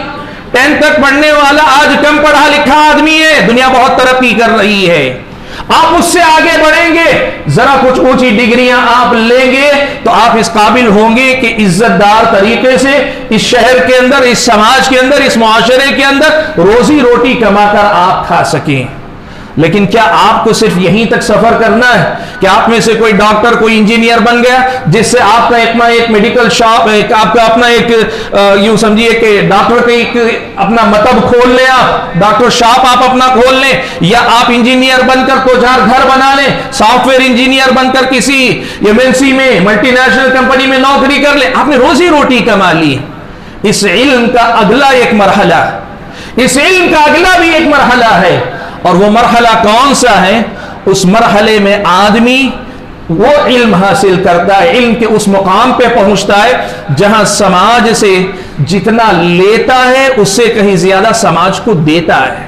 10 تک پڑھنے والا آج کم پڑھا لکھا آدمی ہے, دنیا بہت ترقی کر رہی ہے. آپ اس سے آگے بڑھیں گے, ذرا کچھ اونچی ڈگریاں آپ لیں گے تو آپ اس قابل ہوں گے کہ عزت دار طریقے سے اس شہر کے اندر, اس سماج کے اندر, اس معاشرے کے اندر روزی روٹی کما کر آپ کھا سکیں. لیکن کیا آپ کو صرف یہیں تک سفر کرنا ہے کہ آپ میں سے کوئی ڈاکٹر, کوئی انجینئر بن گیا جس سے آپ کا ایک میڈیکل شاپ, آپ کا اپنا ایک یوں سمجھیے کہ ڈاکٹر کا ایک اپنا مطب کھول لیں, آپ ڈاکٹر شاپ آپ اپنا کھول لیں, یا آپ انجینئر بن کر 2-4 گھر بنا لیں, سافٹ ویئر انجینئر بن کر کسی MNC میں, ملٹی نیشنل کمپنی میں نوکری کر لیں, آپ نے روزی روٹی کما لی. اس علم کا اگلا ایک مرحلہ, اس علم کا اگلا بھی ایک مرحلہ ہے, اور وہ مرحلہ کون سا ہے؟ اس مرحلے میں آدمی وہ علم حاصل کرتا ہے, علم کے اس مقام پہ پہنچتا ہے جہاں سماج سے جتنا لیتا ہے اس سے کہیں زیادہ سماج کو دیتا ہے.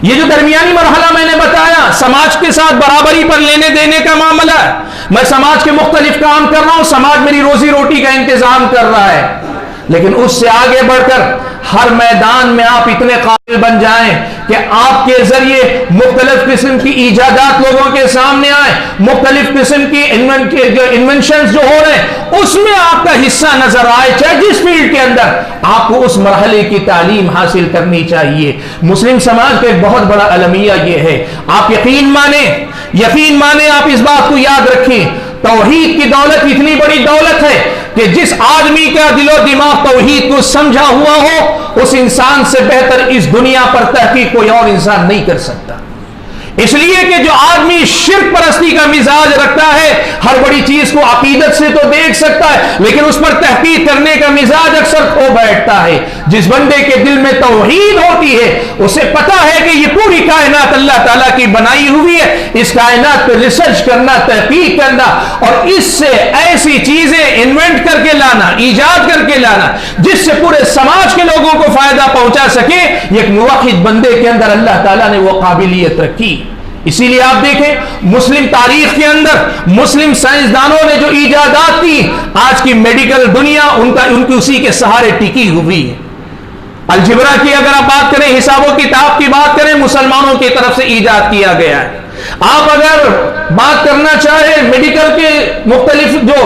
یہ جو درمیانی مرحلہ میں نے بتایا, سماج کے ساتھ برابری پر لینے دینے کا معاملہ ہے. میں سماج کے مختلف کام کر رہا ہوں, سماج میری روزی روٹی کا انتظام کر رہا ہے, لیکن اس سے آگے بڑھ کر ہر میدان میں آپ اتنے قابل بن جائیں کہ آپ کے ذریعے مختلف قسم کی ایجادات لوگوں کے سامنے آئیں, مختلف قسم کی انوینشنز جو ہو رہے ہیں اس میں آپ کا حصہ نظر آئے, چاہے جس فیلڈ کے اندر آپ کو اس مرحلے کی تعلیم حاصل کرنی چاہیے. مسلم سماج کا ایک بہت بڑا المیہ یہ ہے, آپ یقین مانیں, آپ اس بات کو یاد رکھیں, توحید کی دولت اتنی بڑی دولت ہے کہ جس آدمی کا دل و دماغ توحید کو سمجھا ہوا ہو اس انسان سے بہتر اس دنیا پر تحقیق کوئی اور انسان نہیں کر سکتا. اس لیے کہ جو آدمی شرک پرستی کا مزاج رکھتا ہے ہر بڑی چیز کو عقیدت سے تو دیکھ سکتا ہے لیکن اس پر تحقیق کرنے کا مزاج اکثر کھو بیٹھتا ہے. جس بندے کے دل میں توحید ہوتی ہے اسے پتا ہے کہ یہ پوری کائنات اللہ تعالیٰ کی بنائی ہوئی ہے, اس کائنات پہ ریسرچ کرنا, تحقیق کرنا اور اس سے ایسی چیزیں انوینٹ کر کے لانا, ایجاد کر کے لانا جس سے پورے سماج کے لوگوں کو فائدہ پہنچا سکے, یہ ایک موحد بندے کے اندر اللہ تعالیٰ نے وہ قابلیت رکھی. اسی لیے آپ دیکھیں مسلم تاریخ کے اندر مسلم سائنسدانوں نے جو ایجادات کی, آج کی میڈیکل دنیا ان کی اسی کے سہارے ٹکی ہوئی ہے. الجبرا کی اگر آپ بات کریں, حساب و کتاب کی بات کریں, مسلمانوں کی طرف سے ایجاد کیا گیا ہے. آپ اگر بات کرنا چاہیں میڈیکل کے مختلف جو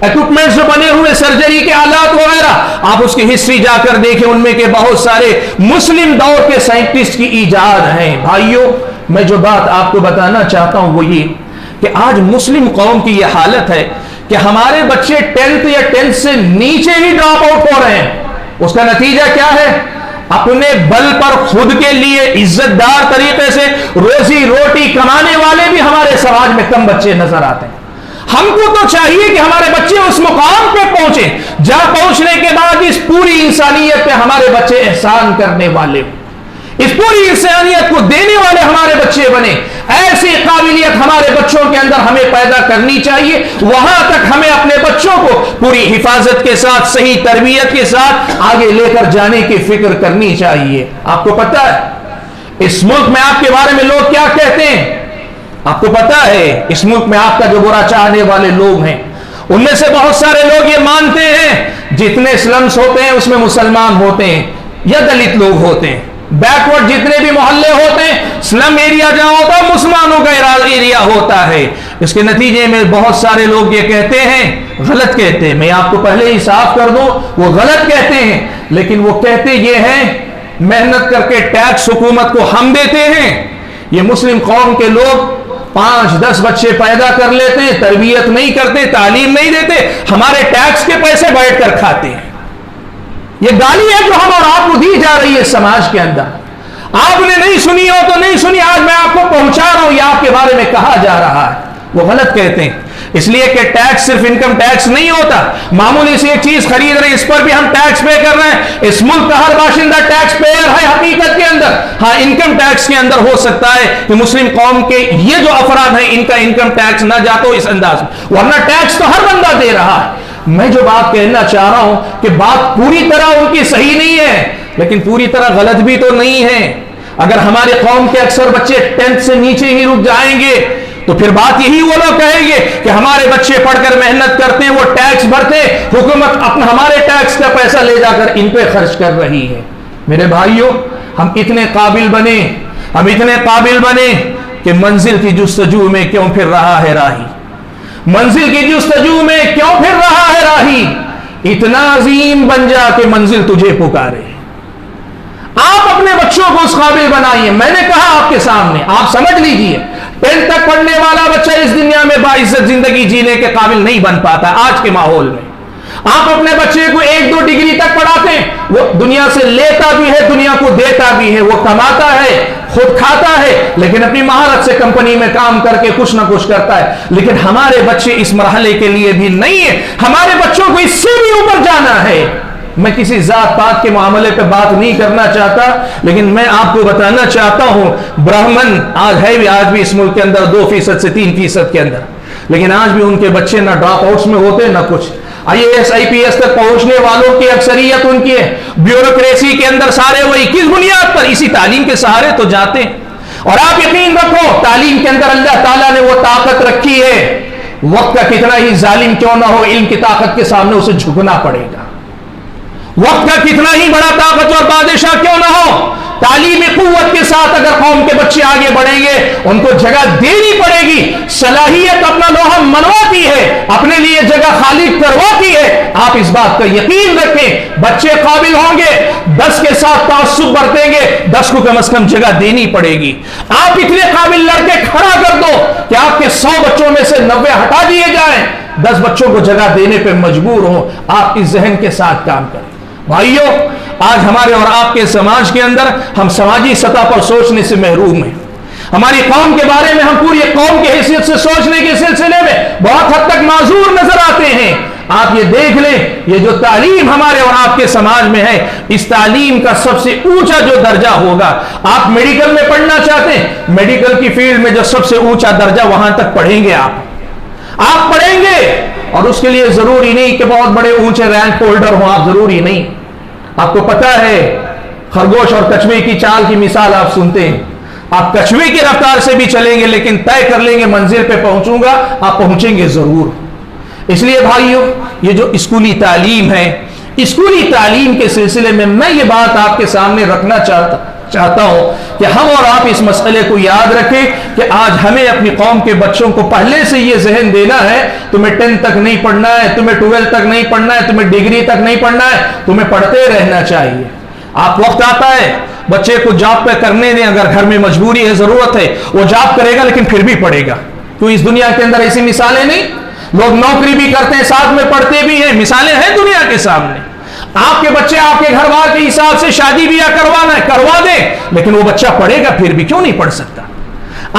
ایکوپمنٹس جو بنے ہوئے, سرجری کے آلات وغیرہ, آپ اس کی ہسٹری جا کر دیکھیں، ان میں کے بہت سارے مسلم دور کے سائنٹسٹ کی ایجاد ہیں۔ بھائیوں، میں جو بات آپ کو بتانا چاہتا ہوں وہ یہ کہ آج مسلم قوم کی یہ حالت ہے کہ ہمارے بچے 10th یا 10th سے نیچے ہی ڈراپ آؤٹ ہو رہے ہیں۔ اس کا نتیجہ کیا ہے؟ اپنے بل پر خود کے لیے عزت دار طریقے سے روزی روٹی کمانے والے بھی ہمارے سماج میں کم بچے نظر آتے ہیں۔ ہم کو تو چاہیے کہ ہمارے بچے اس مقام پہ پہنچیں جہاں پہنچنے کے بعد اس پوری انسانیت پہ ہمارے بچے احسان کرنے والے، اس پوری انسانیت کو دینے والے ہمارے بچے بنے۔ ایسی قابلیت ہمارے بچوں کے اندر ہمیں پیدا کرنی چاہیے، وہاں تک ہمیں اپنے بچوں کو پوری حفاظت کے ساتھ، صحیح تربیت کے ساتھ آگے لے کر جانے کی فکر کرنی چاہیے۔ آپ کو پتہ ہے اس ملک میں آپ کے بارے میں لوگ کیا کہتے ہیں؟ آپ کو پتا ہے اس ملک میں آپ کا جو برا چاہنے والے لوگ ہیں، ان میں سے بہت سارے لوگ یہ مانتے ہیں جتنے سلمز ہوتے ہیں اس میں مسلمان ہوتے ہیں یا دلت لوگ ہوتے ہیں، بیکورڈ جتنے بھی محلے ہوتے ہیں، سلم ایریا جہاں ہوتا ہے مسلمانوں کا ایریا ہوتا ہے۔ اس کے نتیجے میں بہت سارے لوگ یہ کہتے ہیں، غلط کہتے ہیں، میں آپ کو پہلے ہی صاف کر دوں وہ غلط کہتے ہیں، لیکن وہ کہتے یہ ہیں محنت کر کے ٹیکس حکومت کو ہم دیتے ہیں، یہ مسلم قوم کے لوگ 5-10 بچے پیدا کر لیتے ہیں، تربیت نہیں کرتے، تعلیم نہیں دیتے، ہمارے ٹیکس کے پیسے بیٹھ کر کھاتے ہیں۔ یہ گالی ہے جو ہم اور آپ کو دی جا رہی ہے سماج کے اندر۔ آپ نے نہیں سنی ہو تو نہیں سنی، آج میں آپ کو پہنچا رہا ہوں، یہ آپ کے بارے میں کہا جا رہا ہے۔ وہ غلط کہتے ہیں، اس لیے کہ ٹیکس صرف انکم ٹیکس نہیں ہوتا، معمولی سی ایک چیز خرید رہے ہیں اس پر بھی ہم ٹیکس پے کر رہے ہیں۔ اس ملک کا ہر باشندہ ٹیکس پیئر ہے حقیقت کے اندر۔ ہاں، انکم ٹیکس کے اندر ہو سکتا ہے کہ مسلم قوم کے یہ جو افراد ہیں ان کا انکم ٹیکس نہ جاتا ہو اس انداز میں، ورنہ ٹیکس تو ہر بندہ دے رہا ہے۔ میں جو بات کہنا چاہ رہا ہوں کہ بات پوری طرح ان کی صحیح نہیں ہے، لیکن پوری طرح غلط بھی تو نہیں ہے۔ اگر ہمارے قوم کے اکثر بچے 10th سے نیچے ہی رک جائیں گے تو پھر بات یہی وہ لوگ کہیں گے کہ ہمارے بچے پڑھ کر محنت کرتے ہیں، وہ ٹیکس بھرتے، حکومت اپنا ہمارے ٹیکس کا پیسہ لے جا کر ان پہ خرچ کر رہی ہے۔ میرے بھائیوں، ہم اتنے قابل بنے کہ منزل کی جستجو میں کیوں پھر رہا ہے راہی، منزل کی جستجو میں کیوں پھر رہا ہے راہی، اتنا عظیم بن جا کہ منزل تجھے پکارے۔ آپ اپنے بچوں کو اس قابل بنائیے۔ میں نے کہا آپ کے سامنے، آپ سمجھ لیجئے 10th تک پڑھنے والا بچہ اس دنیا میں باعزت زندگی جینے کے قابل نہیں بن پاتا آج کے ماحول میں۔ آپ اپنے بچے کو 1-2 ڈگری تک پڑھاتے ہیں، وہ دنیا سے لیتا بھی ہے، دنیا کو دیتا بھی ہے، وہ کماتا ہے، خود کھاتا ہے، لیکن اپنی مہارت سے کمپنی میں کام کر کے کچھ نہ کچھ کرتا ہے۔ لیکن ہمارے بچے اس مرحلے کے لیے بھی نہیں ہے، ہمارے بچوں کو اس سے بھی اوپر جانا ہے۔ میں کسی ذات پات کے معاملے پہ بات نہیں کرنا چاہتا، لیکن میں آپ کو بتانا چاہتا ہوں برہمن آج بھی اس ملک کے اندر 2% سے 3% کے اندر، لیکن آج بھی ان کے بچے نہ ڈراپ آؤٹس میں ہوتے نہ کچھ۔ IAS IPS تک پہنچنے والوں کی اکثریت ان کی ہے، بیوروکریسی کے اندر سارے وہی، کس بنیاد پر؟ اسی تعلیم کے سہارے تو جاتے ہیں۔ اور آپ یقین رکھو تعلیم کے اندر اللہ تعالیٰ نے وہ طاقت رکھی ہے، وقت کا کتنا ہی ظالم کیوں نہ ہو، علم کی طاقت کے سامنے اسے جھکنا پڑے گا۔ وقت کا کتنا ہی بڑا طاقتور بادشاہ کیوں نہ ہو، تعلیمی قوت کے ساتھ اگر قوم کے بچے آگے بڑھیں گے ان کو جگہ دینی پڑے گی۔ صلاحیت اپنا لوہا منواتی ہے، اپنے لیے جگہ خالی کرواتی ہے۔ آپ اس بات کا یقین رکھیں، بچے قابل ہوں گے، 10 کے ساتھ تعصب برتیں گے، 10 کو کم از کم جگہ دینی پڑے گی۔ آپ اتنے قابل لڑکے کھڑا کر دو کہ آپ کے 100 بچوں میں سے 90 ہٹا دیے جائیں، 10 بچوں کو جگہ دینے پہ مجبور ہوں۔ آپ اس ذہن کے ساتھ کام کریں۔ بھائیوں، آج ہمارے اور آپ کے سماج کے اندر ہم سماجی سطح پر سوچنے سے محروم ہیں۔ ہماری قوم کے بارے میں ہم پوری قوم کی حیثیت سے سوچنے کے سلسلے میں بہت حد تک معذور نظر آتے ہیں۔ آپ یہ دیکھ لیں، یہ جو تعلیم ہمارے اور آپ کے سماج میں ہے، اس تعلیم کا سب سے اونچا جو درجہ ہوگا، آپ میڈیکل میں پڑھنا چاہتے ہیں، میڈیکل کی فیلڈ میں جو سب سے اونچا درجہ وہاں تک پڑھیں گے آپ پڑھیں گے، اور اس کے لیے ضروری نہیں کہ بہت بڑے اونچے رینک ہولڈر ہوں، آپ ضروری نہیں۔ آپ کو پتا ہے خرگوش اور کچھوے کی چال کی مثال آپ سنتے ہیں، آپ کچھوے کی رفتار سے بھی چلیں گے لیکن طے کر لیں گے منزل پہ پہنچوں گا، آپ پہنچیں گے ضرور۔ اس لیے بھائیوں، یہ جو اسکولی تعلیم ہے، اسکولی تعلیم کے سلسلے میں یہ بات آپ کے سامنے رکھنا چاہتا ہوں کہ ہم اور آپ اس مسئلے کو یاد رکھیں کہ آج ہمیں اپنی قوم کے بچوں کو پہلے سے یہ ذہن دینا ہے تمہیں 10 تک نہیں پڑھنا ہے، تمہیں 12 تک نہیں پڑھنا ہے، تمہیں ڈگری تک نہیں پڑھنا ہے، تمہیں پڑھتے رہنا چاہیے۔ آپ وقت آتا ہے بچے کو جاب پہ کرنے دیں، اگر گھر میں مجبوری ہے، ضرورت ہے، وہ جاب کرے گا لیکن پھر بھی پڑھے گا۔ کیوں اس دنیا کے اندر ایسی مثالیں نہیں؟ لوگ نوکری بھی کرتے ہیں، ساتھ میں پڑھتے بھی ہیں، مثالیں ہیں دنیا کے سامنے۔ آپ کے بچے آپ کے گھر بار کے حساب سے شادی بیاہ کروانا ہے، کروا دیں، لیکن وہ بچہ پڑھے گا پھر بھی، کیوں نہیں پڑھ سکتا؟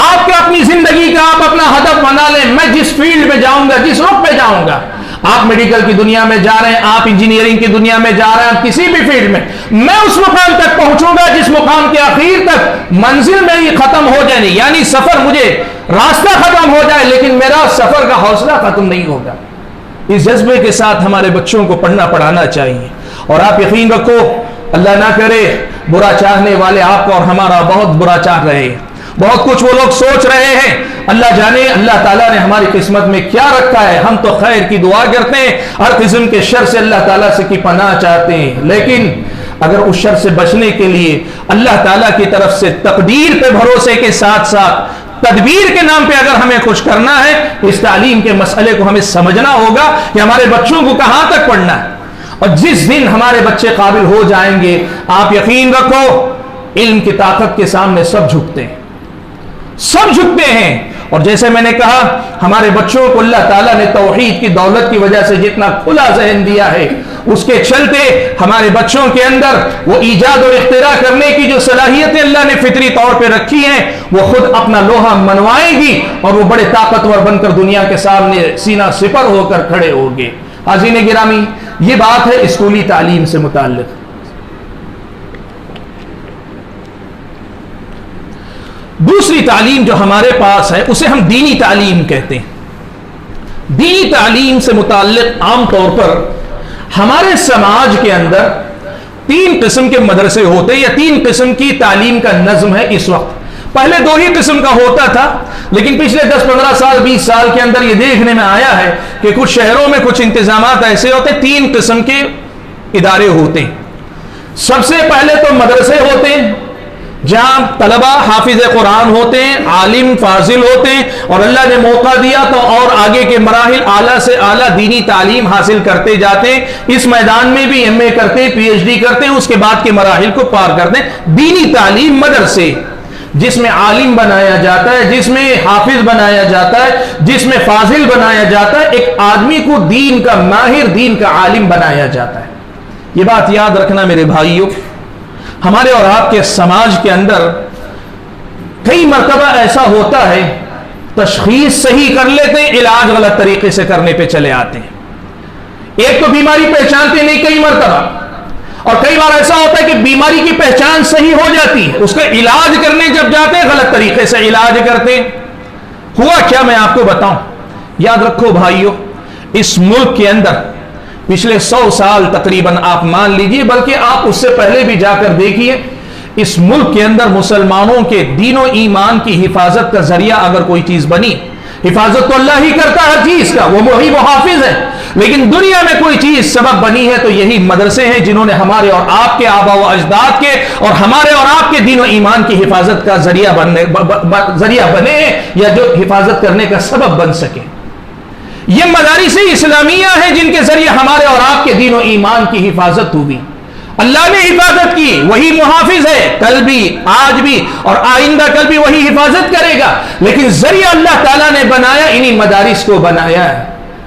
آپ کے اپنی زندگی کا آپ اپنا ہدف بنا لیں، میں جس فیلڈ میں جاؤں گا، جس رخ پہ جاؤں گا، آپ میڈیکل کی دنیا میں جا رہے ہیں، آپ انجینئرنگ کی دنیا میں جا رہے ہیں، آپ کسی بھی فیلڈ میں، میں اس مقام تک پہنچوں گا جس مقام کے آخر تک منزل میری ختم ہو جائے، یعنی سفر، مجھے راستہ ختم ہو جائے لیکن میرا سفر کا حوصلہ ختم نہیں ہوگا۔ اس جذبے کے ساتھ ہمارے بچوں کو پڑھنا پڑھانا چاہیے۔ اور آپ یقین رکھو، اللہ نہ کرے برا چاہنے والے آپ کو اور ہمارا بہت برا چاہ رہے ہیں، بہت کچھ وہ لوگ سوچ رہے ہیں، اللہ جانے اللہ تعالیٰ نے ہماری قسمت میں کیا رکھا ہے۔ ہم تو خیر کی دعا کرتے ہیں، ہر قسم کے شر سے اللہ تعالیٰ سے کی پناہ چاہتے ہیں، لیکن اگر اس شر سے بچنے کے لیے اللہ تعالیٰ کی طرف سے تقدیر پہ بھروسے کے ساتھ ساتھ تدبیر کے نام پہ اگر ہمیں کچھ کرنا ہے، اس تعلیم کے مسئلے کو ہمیں سمجھنا ہوگا کہ ہمارے بچوں کو کہاں تک پڑھنا ہے۔ اور جس دن ہمارے بچے قابل ہو جائیں گے، آپ یقین رکھو علم کی طاقت کے سامنے سب جھکتے ہیں، سب جھکتے ہیں۔ اور جیسے میں نے کہا، ہمارے بچوں کو اللہ تعالیٰ نے توحید کی دولت کی وجہ سے جتنا کھلا ذہن دیا ہے، اس کے چلتے ہمارے بچوں کے اندر وہ ایجاد اور اختراع کرنے کی جو صلاحیتیں اللہ نے فطری طور پہ رکھی ہیں، وہ خود اپنا لوہا منوائیں گی اور وہ بڑے طاقتور بن کر دنیا کے سامنے سینہ سپر ہو کر کھڑے ہوں گے۔ حاضرین گرامی، یہ بات ہے اسکولی تعلیم سے متعلق۔ دوسری تعلیم جو ہمارے پاس ہے اسے ہم دینی تعلیم کہتے ہیں۔ دینی تعلیم سے متعلق عام طور پر ہمارے سماج کے اندر 3 قسم کے مدرسے ہوتے ہیں، یا 3 قسم کی تعلیم کا نظم ہے اس وقت۔ پہلے 2 ہی قسم کا ہوتا تھا، لیکن پچھلے 10-15 سال 20 سال کے اندر یہ دیکھنے میں آیا ہے کہ کچھ شہروں میں کچھ انتظامات ایسے ہوتے ہیں، 3 قسم کے ادارے ہوتے ہیں۔ سب سے پہلے تو مدرسے ہوتے ہیں جہاں طلبہ حافظ قرآن ہوتے ہیں، عالم فاضل ہوتے ہیں، اور اللہ نے موقع دیا تو اور آگے کے مراحل اعلیٰ سے اعلیٰ دینی تعلیم حاصل کرتے جاتے ہیں، اس میدان میں بھی ایم اے کرتے ہیں، پی ایچ ڈی کرتے ہیں، اس کے بعد کے مراحل کو پار کرتے ہیں۔ دینی تعلیم مدرسے، جس میں عالم بنایا جاتا ہے، جس میں حافظ بنایا جاتا ہے، جس میں فاضل بنایا جاتا ہے، ایک آدمی کو دین کا ماہر، دین کا عالم بنایا جاتا ہے۔ یہ بات یاد رکھنا میرے بھائیوں، ہمارے اور آپ کے سماج کے اندر کئی مرتبہ ایسا ہوتا ہے، تشخیص صحیح کر لیتے ہیں، علاج غلط طریقے سے کرنے پہ چلے آتے ہیں۔ ایک تو بیماری پہچانتے نہیں کئی مرتبہ، اور کئی بار ایسا ہوتا ہے کہ بیماری کی پہچان صحیح ہو جاتی ہے، اس کا علاج کرنے جب جاتے ہیں غلط طریقے سے علاج کرتے ہیں۔ ہوا کیا میں آپ کو بتاؤں، یاد رکھو بھائیوں، اس ملک کے اندر پچھلے 100 سال تقریباً آپ مان لیجئے، بلکہ آپ اس سے پہلے بھی جا کر دیکھیے، اس ملک کے اندر مسلمانوں کے دین و ایمان کی حفاظت کا ذریعہ اگر کوئی چیز بنی، حفاظت تو اللہ ہی کرتا ہے ہر چیز کا، وہ محیط و حافظ ہے، لیکن دنیا میں کوئی چیز سبب بنی ہے تو یہی مدرسے ہیں، جنہوں نے ہمارے اور آپ کے آبا و اجداد کے اور ہمارے اور آپ کے دین و ایمان کی حفاظت کا ذریعہ بنے، یا جو حفاظت کرنے کا سبب بن سکے۔ یہ مدارس اسلامیہ ہیں جن کے ذریعے ہمارے اور آپ کے دین و ایمان کی حفاظت ہوگی۔ اللہ نے حفاظت کی، وہی محافظ ہے، کل بھی، آج بھی، اور آئندہ کل بھی وہی حفاظت کرے گا، لیکن ذریعہ اللہ تعالیٰ نے بنایا، انہی مدارس کو بنایا ہے۔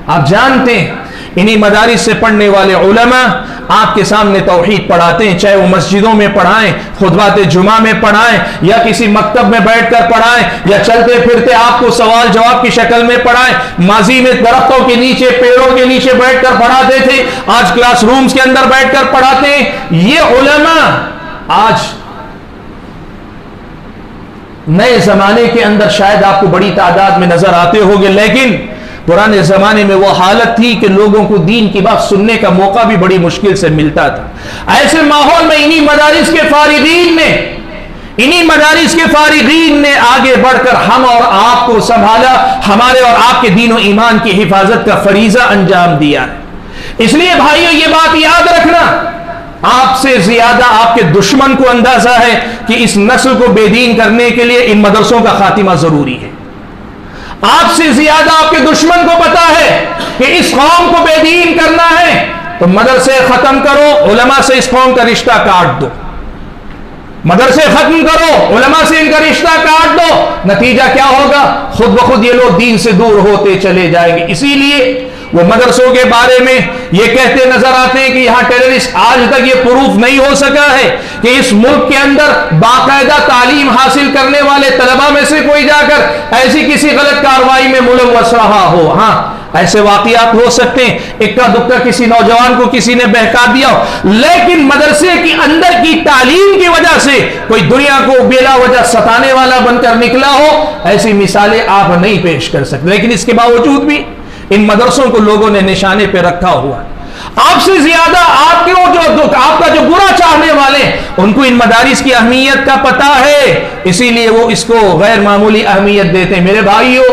آپ جانتے ہیں انہی مدارس سے پڑھنے والے علماء آپ کے سامنے توحید پڑھاتے ہیں، چاہے وہ مسجدوں میں پڑھائیں، خطبات جمعہ میں پڑھائیں، یا کسی مکتب میں بیٹھ کر پڑھائیں، یا چلتے پھرتے آپ کو سوال جواب کی شکل میں پڑھائیں۔ ماضی میں درختوں کے نیچے، پیڑوں کے نیچے بیٹھ کر پڑھاتے تھے، آج کلاس رومز کے اندر بیٹھ کر پڑھاتے ہیں۔ یہ علماء آج نئے زمانے کے اندر شاید آپ کو بڑی تعداد میں نظر آتے ہوں گے، لیکن پرانے زمانے میں وہ حالت تھی کہ لوگوں کو دین کی بات سننے کا موقع بھی بڑی مشکل سے ملتا تھا۔ ایسے ماحول میں انہی مدارس کے فارغین نے آگے بڑھ کر ہم اور آپ کو سنبھالا، ہمارے اور آپ کے دین و ایمان کی حفاظت کا فریضہ انجام دیا ہے۔ اس لیے بھائیو یہ بات یاد رکھنا، آپ سے سے زیادہ آپ کے دشمن کو اندازہ ہے کہ اس نسل کو بے دین کرنے کے لیے ان مدرسوں کا خاتمہ ضروری ہے. آپ سے زیادہ آپ کے دشمن کو پتا ہے کہ اس قوم کو بے دین کرنا ہے تو مدرسے ختم کرو, علماء سے اس قوم کا رشتہ کاٹ دو. مدرسے ختم کرو, علماء سے ان کا رشتہ کاٹ دو. نتیجہ کیا ہوگا؟ خود بخود یہ لوگ دین سے دور ہوتے چلے جائیں گے. اسی لیے وہ مدرسوں کے بارے میں یہ کہتے نظر آتے ہیں کہ یہاں ٹیررسٹ, آج تک یہ پروف نہیں ہو سکا ہے کہ اس ملک کے اندر باقاعدہ تعلیم حاصل کرنے والے طلبہ میں سے کوئی جا کر ایسی کسی غلط کارروائی میں ملوث رہا ہو. ہاں, ایسے واقعات ہو سکتے ہیں, اکا دکا کسی نوجوان کو کسی نے بہکا دیا ہو, لیکن مدرسے کی اندر کی تعلیم کی وجہ سے کوئی دنیا کو بلا وجہ ستانے والا بن کر نکلا ہو, ایسی مثالیں آپ نہیں پیش کر سکتے. لیکن اس کے باوجود بھی ان مدرسوں کو لوگوں نے نشانے پہ رکھا ہوا ہے. آپ سے زیادہ آپ کا جو برا چاہنے والے ان کو ان مدارس کی اہمیت کا پتہ ہے, اسی لیے وہ اس کو غیر معمولی اہمیت دیتے ہیں. میرے بھائیو,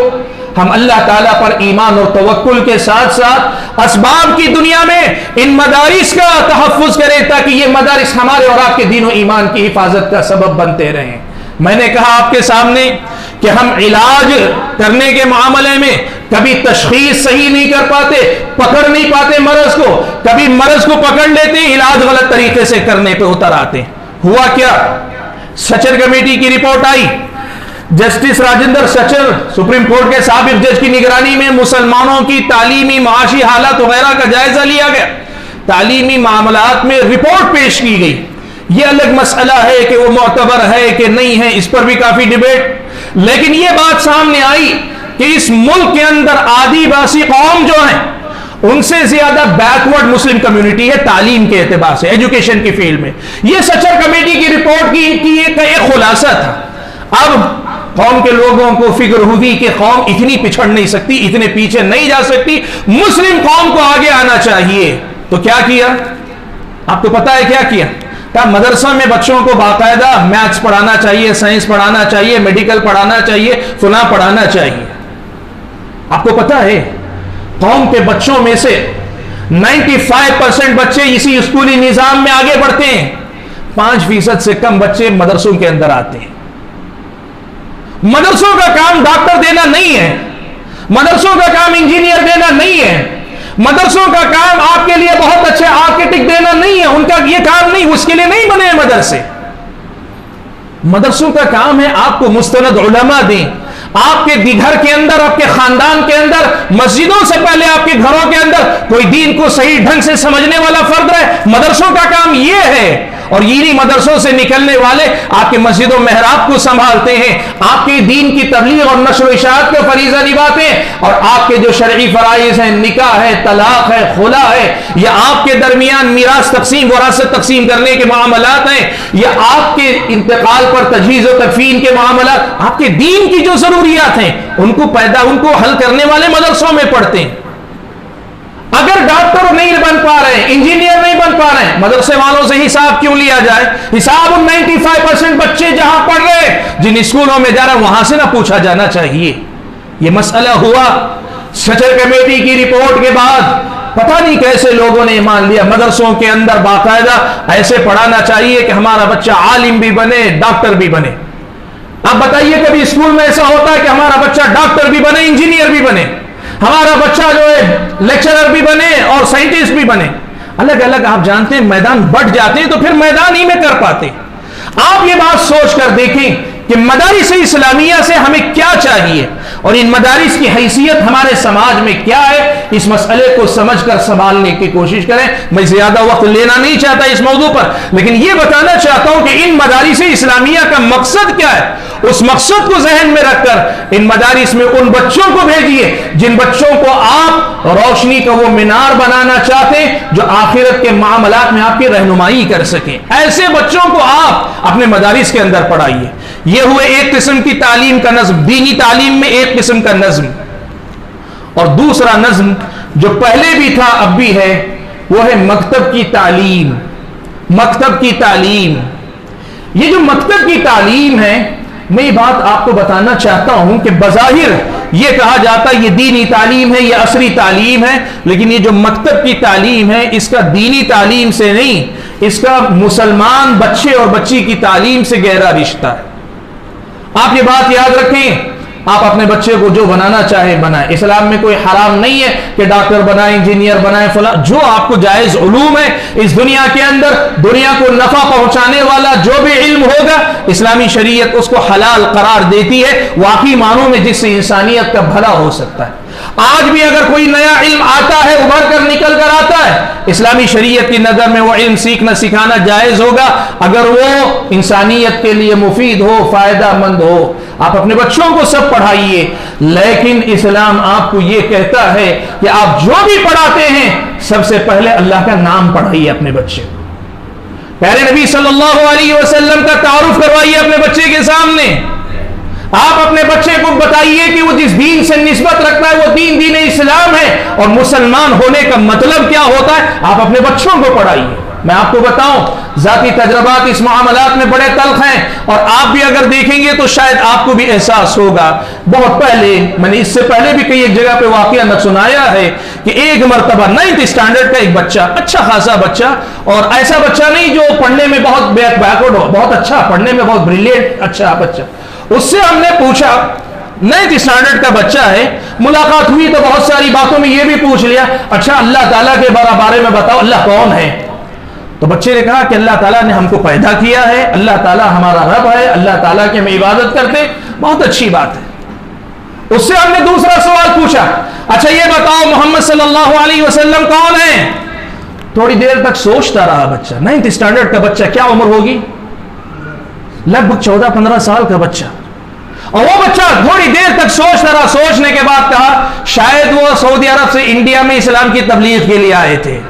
ہم اللہ تعالیٰ پر ایمان اور توکل کے ساتھ ساتھ اسباب کی دنیا میں ان مدارس کا تحفظ کریں تاکہ یہ مدارس ہمارے اور آپ کے دین و ایمان کی حفاظت کا سبب بنتے رہیں. میں نے کہا آپ کے سامنے کہ ہم علاج کرنے کے معاملے میں کبھی تشخیص صحیح نہیں کر پاتے, پکڑ نہیں پاتے مرض کو, کبھی مرض کو پکڑ لیتے ہیں, علاج غلط طریقے سے کرنے پہ اتر آتے ہیں. ہوا کیا؟ سچر کمیٹی کی رپورٹ آئی, justice Rajinder Sachar Supreme Court کے سابق جج کی نگرانی میں مسلمانوں کی تعلیمی معاشی حالت وغیرہ کا جائزہ لیا گیا. تعلیمی معاملات میں رپورٹ پیش کی گئی. یہ الگ مسئلہ ہے کہ وہ معتبر ہے کہ نہیں ہے, اس پر بھی کافی ڈیبیٹ, لیکن یہ بات سامنے آئی کہ اس ملک کے اندر آدی باسی قوم جو ہیں ان سے زیادہ بیکورڈ مسلم کمیونٹی ہے تعلیم کے اعتبار سے, ایجوکیشن کی فیلڈ میں. یہ سچر کمیٹی کی رپورٹ کی ایک خلاصہ تھا. اب قوم کے لوگوں کو فکر ہوئی کہ قوم اتنی پچھڑ نہیں سکتی, اتنے پیچھے نہیں جا سکتی, مسلم قوم کو آگے آنا چاہیے. تو کیا کیا؟ آپ کو پتا ہے کیا کیا؟ کہا مدرسوں میں بچوں کو باقاعدہ میتھس پڑھانا چاہیے, سائنس پڑھانا چاہیے, میڈیکل پڑھانا چاہیے, فلاں پڑھانا چاہیے. آپ کو پتا ہے قوم کے بچوں میں سے 95% بچے اسی اسکولی نظام میں آگے بڑھتے ہیں, 5% سے کم بچے مدرسوں کے اندر آتے ہیں. مدرسوں کا کام ڈاکٹر دینا نہیں ہے, مدرسوں کا کام انجینئر دینا نہیں ہے, مدرسوں کا کام آپ کے لیے بہت اچھے آرکیٹیکٹ دینا نہیں ہے. ان کا یہ کام نہیں, اس کے لیے نہیں بنے ہیں مدرسے. مدرسوں کا کام ہے آپ کو مستند علماء دیں, آپ کے گھر کے اندر, آپ کے خاندان کے اندر, مسجدوں سے پہلے آپ کے گھروں کے اندر کوئی دین کو صحیح ڈھنگ سے سمجھنے والا فرد رہے. مدرسوں کا کام یہ ہے. اور یہی مدرسوں سے نکلنے والے آپ کے مسجد و محراب کو سنبھالتے ہیں, آپ کے دین کی تبلیغ اور نشر و اشاعت کا فریضہ نبھاتے ہیں, اور آپ کے جو شرعی فرائض ہیں, نکاح ہے, طلاق ہے, خلا ہے, یا آپ کے درمیان میراث تقسیم, وراثت تقسیم کرنے کے معاملات ہیں, یا آپ کے انتقال پر تجہیز و تکفین کے معاملات, آپ کے دین کی جو ضروریات ہیں ان کو حل کرنے والے مدرسوں میں پڑھتے ہیں. اگر ڈاکٹر نہیں بن پا رہے ہیں, انجینئر نہیں بن پا رہے ہیں, مدرسے والوں سے حساب کیوں لیا جائے؟ حساب ان 95% بچے جہاں پڑھ رہے ہیں, جن اسکولوں میں جا رہے ہیں, وہاں سے نہ پوچھا جانا چاہیے. یہ مسئلہ ہوا سچر کمیٹی کی رپورٹ کے بعد. پتہ نہیں کیسے لوگوں نے مان لیا مدرسوں کے اندر باقاعدہ ایسے پڑھانا چاہیے کہ ہمارا بچہ عالم بھی بنے, ڈاکٹر بھی بنے. اب بتائیے کبھی اسکول میں ایسا ہوتا ہے کہ ہمارا بچہ ڈاکٹر بھی بنے, انجینئر بھی بنے, ہمارا بچہ جو ہے لیکچرر بھی بنے اور سائنٹسٹ بھی بنے؟ الگ الگ آپ جانتے ہیں میدان بٹ جاتے ہیں تو پھر میدان ہی میں کر پاتے. آپ یہ بات سوچ کر دیکھیں کہ مدارس اسلامیہ سے ہمیں کیا چاہیے اور ان مدارس کی حیثیت ہمارے سماج میں کیا ہے. اس مسئلے کو سمجھ کر سنبھالنے کی کوشش کریں. میں زیادہ وقت لینا نہیں چاہتا اس موضوع پر, لیکن یہ بتانا چاہتا ہوں کہ ان مدارس اسلامیہ کا مقصد کیا ہے. اس مقصد کو ذہن میں رکھ کر ان مدارس میں ان بچوں کو بھیجیے جن بچوں کو آپ روشنی کا وہ مینار بنانا چاہتے ہیں, جو آخرت کے معاملات میں آپ کی رہنمائی کر سکیں. ایسے بچوں کو آپ اپنے مدارس کے اندر پڑھائیے. یہ ہوئے ایک قسم کی تعلیم کا نظم, دینی تعلیم میں ایک قسم کا نظم. اور دوسرا نظم جو پہلے بھی تھا اب بھی ہے, وہ ہے مکتب کی تعلیم. مکتب کی تعلیم, یہ جو مکتب کی تعلیم ہے, میں یہ بات آپ کو بتانا چاہتا ہوں کہ بظاہر یہ کہا جاتا ہے یہ دینی تعلیم ہے, یہ عصری تعلیم ہے, لیکن یہ جو مکتب کی تعلیم ہے اس کا دینی تعلیم سے نہیں, اس کا مسلمان بچے اور بچی کی تعلیم سے گہرا رشتہ ہے۔ آپ یہ بات یاد رکھیں، آپ اپنے بچے کو جو بنانا چاہے بنائیں، اسلام میں کوئی حرام نہیں ہے کہ ڈاکٹر بنائیں، انجینئر بنائیں، فلاں، جو آپ کو جائز علوم ہے اس دنیا کے اندر، دنیا کو نفع پہنچانے والا جو بھی علم ہوگا، اسلامی شریعت اس کو حلال قرار دیتی ہے واقعی معنوں میں، جس سے انسانیت کا بھلا ہو سکتا ہے۔ آج بھی اگر کوئی نیا علم آتا ہے، ابھر کر نکل کر آتا ہے، اسلامی شریعت کی نظر میں وہ علم سیکھنا سکھانا جائز ہوگا اگر وہ انسانیت کے لیے مفید ہو، فائدہ مند ہو۔ آپ اپنے بچوں کو سب پڑھائیے، لیکن اسلام آپ کو یہ کہتا ہے کہ آپ جو بھی پڑھاتے ہیں سب سے پہلے اللہ کا نام پڑھائیے اپنے بچے کو۔ پیارے نبی صلی اللہ علیہ وسلم کا تعارف کروائیے اپنے بچے کے سامنے۔ آپ اپنے بچے کو بتائیے کہ وہ جس دین سے نسبت رکھتا ہے وہ دین دین اسلام ہے، اور مسلمان ہونے کا مطلب کیا ہوتا ہے آپ اپنے بچوں کو پڑھائیے۔ میں آپ کو بتاؤں، ذاتی تجربات اس معاملات میں بڑے تلخ ہیں، اور آپ بھی اگر دیکھیں گے تو شاید آپ کو بھی احساس ہوگا۔ بہت پہلے، میں نے اس سے پہلے بھی کئی ایک جگہ پہ واقعہ سنایا ہے کہ ایک مرتبہ 9th اسٹینڈرڈ کا ایک بچہ، اچھا خاصا بچہ، اور ایسا بچہ نہیں جو پڑھنے میں بہت بیکورڈ ہو، بہت اچھا پڑھنے میں، بہت بریلینٹ اچھا بچہ، اس سے ہم نے پوچھا، 9th اسٹینڈرڈ کا بچہ ہے، ملاقات ہوئی تو بہت ساری باتوں میں یہ بھی پوچھ لیا، اچھا اللہ تعالیٰ کے بارے میں بتاؤ، اللہ کون ہے؟ تو بچے نے کہا کہ اللہ تعالیٰ نے ہم کو پیدا کیا ہے، اللہ تعالیٰ ہمارا رب ہے، اللہ تعالیٰ کی ہم عبادت کرتے، بہت اچھی بات ہے۔ اس سے ہم نے دوسرا سوال پوچھا، اچھا یہ بتاؤ محمد صلی اللہ علیہ وسلم کون ہے؟ تھوڑی دیر تک سوچتا رہا بچہ، 9th اسٹینڈرڈ کا بچہ، کیا عمر ہوگی؟ لگ بھگ 14-15 سال کا بچہ، اور وہ بچہ تھوڑی دیر تک سوچتا رہا، سوچنے کے بعد کہا شاید وہ سعودی عرب سے انڈیا میں اسلام کی تبلیغ کے لیے آئے تھے۔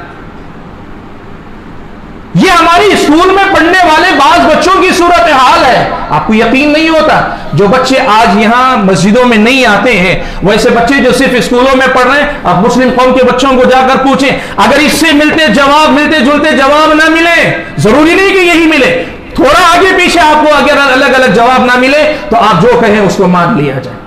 یہ ہماری اسکول میں پڑھنے والے بعض بچوں کی صورتحال ہے۔ آپ کو یقین نہیں ہوتا، جو بچے آج یہاں مسجدوں میں نہیں آتے ہیں، ویسے بچے جو صرف اسکولوں میں پڑھ رہے ہیں، آپ مسلم قوم کے بچوں کو جا کر پوچھیں، اگر اس سے ملتے جلتے جواب نہ ملے، ضروری نہیں کہ یہی ملے، تھوڑا آگے پیچھے آپ کو اگر الگ الگ جواب نہ ملے تو آپ جو کہیں اس کو مان لیا جائے۔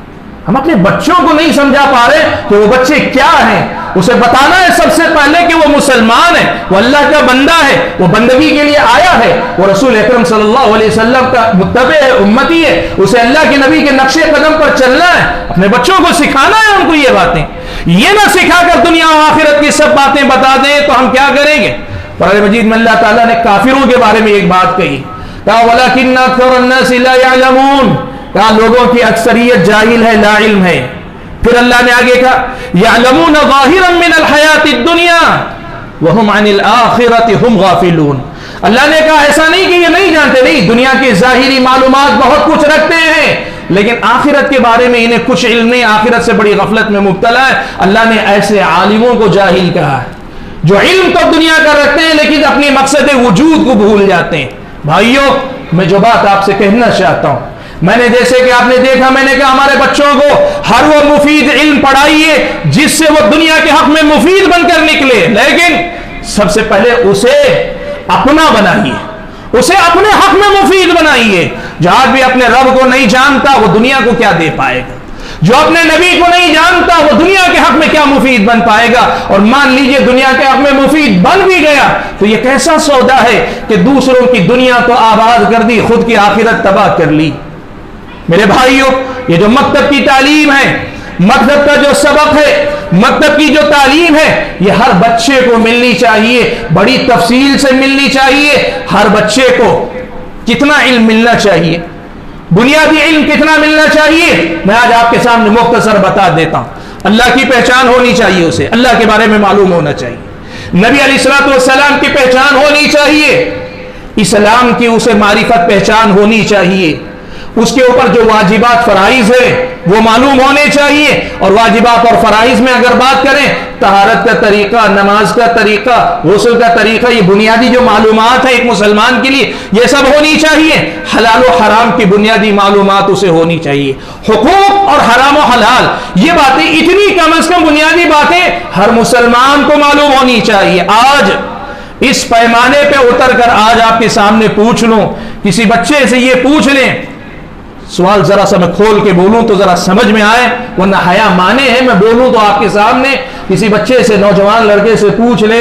ہم اپنے بچوں کو نہیں سمجھا پا رہے کہ وہ بچے کیا ہیں۔ اسے بتانا ہے سب سے پہلے کہ وہ مسلمان ہے، وہ اللہ کا بندہ ہے، وہ بندگی کے لیے آیا ہے، وہ رسول اکرم صلی اللہ علیہ وسلم کا متبع ہے، امتی ہے، اسے اللہ کے نبی کے نقش قدم پر چلنا ہے۔ اپنے بچوں کو سکھانا ہے ان کو یہ باتیں، یہ نہ سکھا کر دنیا و آخرت کی سب باتیں بتا دیں تو ہم کیا کریں گے؟ قرآن مجید میں اللہ تعالیٰ نے کافروں کے بارے میں ایک بات کہی، کہا وَلَكِنَّ أَكْثَرَ النَّاسِ لَا يَعْلَمُونَ، کہا لوگوں کی اکثریت جاہل ہے، لا علم ہے۔ پھر اللہ نے آگے کہا يَعْلَمُونَ ظَاهِرًا مِنَ الْحَيَاةِ الدُّنْيَا وَهُمْ عَنِ الْآخِرَةِ هُمْ غَافِلُونَ۔ اللہ نے کہا ایسا نہیں کہ یہ نہیں جانتے، نہیں، دنیا کی ظاہری معلومات بہت کچھ رکھتے ہیں، لیکن آخرت کے بارے میں انہیں کچھ علم نہیں، آخرت سے بڑی غفلت میں مبتلا ہے۔ اللہ نے ایسے عالموں کو جاہل کہا ہے جو علم تو دنیا کا رکھتے ہیں لیکن اپنے مقصد وجود کو بھول جاتے ہیں۔ بھائیوں، میں جو بات آپ سے کہنا چاہتا ہوں، میں نے جیسے کہ آپ نے دیکھا، میں نے کہا ہمارے بچوں کو ہر وہ مفید علم پڑھائیے جس سے وہ دنیا کے حق میں مفید بن کر نکلے، لیکن سب سے پہلے اسے اپنا بنائیے، اسے اپنے حق میں مفید بنائیے۔ جو آج بھی اپنے رب کو نہیں جانتا وہ دنیا کو کیا دے پائے گا؟ جو اپنے نبی کو نہیں جانتا وہ دنیا کے حق میں کیا مفید بن پائے گا؟ اور مان لیجئے دنیا کے حق میں مفید بن بھی گیا تو یہ کیسا سودا ہے کہ دوسروں کی دنیا تو آباد کر دی، خود کی آخرت تباہ کر لی۔ میرے بھائیوں، یہ جو مکتب کی تعلیم ہے، مکتب کا جو سبق ہے، مکتب کی جو تعلیم ہے، یہ ہر بچے کو ملنی چاہیے، بڑی تفصیل سے ملنی چاہیے۔ ہر بچے کو کتنا علم ملنا چاہیے، بنیادی علم کتنا ملنا چاہیے، میں آج آپ کے سامنے مختصر بتا دیتا ہوں۔ اللہ کی پہچان ہونی چاہیے، اسے اللہ کے بارے میں معلوم ہونا چاہیے، نبی علیہ الصلوۃ والسلام کی پہچان ہونی چاہیے، اسلام کی اسے معرفت پہچان ہونی چاہیے، اس کے اوپر جو واجبات فرائض ہے وہ معلوم ہونے چاہیے۔ اور واجبات اور فرائض میں اگر بات کریں، طہارت کا طریقہ، نماز کا طریقہ، غسل کا طریقہ، یہ بنیادی جو معلومات ہے ایک مسلمان کے لیے یہ سب ہونی چاہیے۔ حلال و حرام کی بنیادی معلومات اسے ہونی چاہیے، حقوق اور حرام و حلال یہ باتیں، اتنی کم از کم بنیادی باتیں ہر مسلمان کو معلوم ہونی چاہیے۔ آج اس پیمانے پہ اتر کر آج آپ کے سامنے پوچھ لوں، کسی بچے سے یہ پوچھ لیں، سوال ذرا سا میں کھول کے بولوں تو ذرا سمجھ میں آئے، ورنہ حیا مانے ہیں میں بولوں تو آپ کے سامنے، کسی بچے سے، نوجوان لڑکے سے پوچھ لے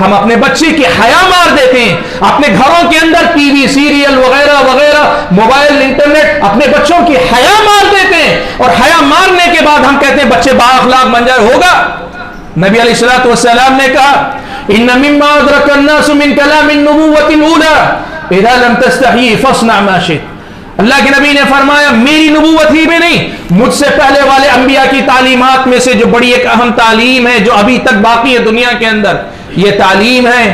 ہم اپنے بچے کی حیا مار دیتے ہیں. اپنے گھروں کے اندر ٹی وی سیریل وغیرہ وغیرہ موبائل انٹرنیٹ اپنے بچوں کی حیا مار دیتے ہیں, اور حیا مارنے کے بعد ہم کہتے ہیں بچے با اخلاق بن جائے. ہوگا؟ نبی علیہ الصلوۃ والسلام نے کہا ان مما ادرک الناس من کلام النبوۃ الاولى اذا لم تستحی فاصنع ما شئت. اللہ کے نبی نے فرمایا میری نبوت ہی میں نہیں, مجھ سے پہلے والے انبیاء کی تعلیمات میں سے جو بڑی ایک اہم تعلیم ہے جو ابھی تک باقی ہے دنیا کے اندر, یہ تعلیم ہے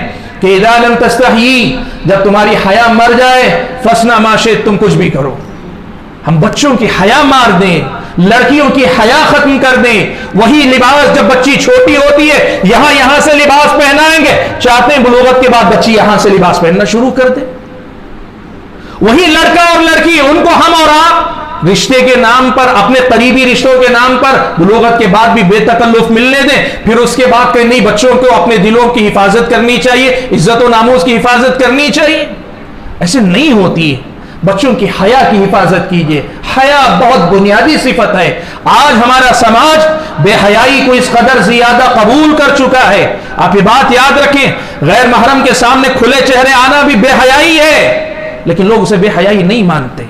کہ اذا لم تستحی, جب تمہاری حیا مر جائے, فاصنع ما شئت, تم کچھ بھی کرو. ہم بچوں کی حیا مار دیں, لڑکیوں کی حیا ختم کر دیں. وہی لباس جب بچی چھوٹی ہوتی ہے یہاں سے لباس پہنائیں گے, چاہتے ہیں بلوغت کے بعد بچی یہاں سے لباس پہننا شروع کر دے. وہی لڑکا اور لڑکی, ان کو ہم اور آپ رشتے کے نام پر, اپنے قریبی رشتوں کے نام پر بلوغت کے بعد بھی بے تکلف ملنے دیں, پھر اس کے بعد کہ نہیں بچوں کو اپنے دلوں کی حفاظت کرنی چاہیے, عزت و ناموس کی حفاظت کرنی چاہیے. ایسے نہیں ہوتی ہے. بچوں کی حیا کی حفاظت کیجیے. حیا بہت بنیادی صفت ہے. آج ہمارا سماج بے حیائی کو اس قدر زیادہ قبول کر چکا ہے. آپ یہ بات یاد رکھیں, غیر محرم کے سامنے کھلے چہرے آنا بھی بے حیائی ہے, لیکن لوگ اسے بے حیائی نہیں مانتے.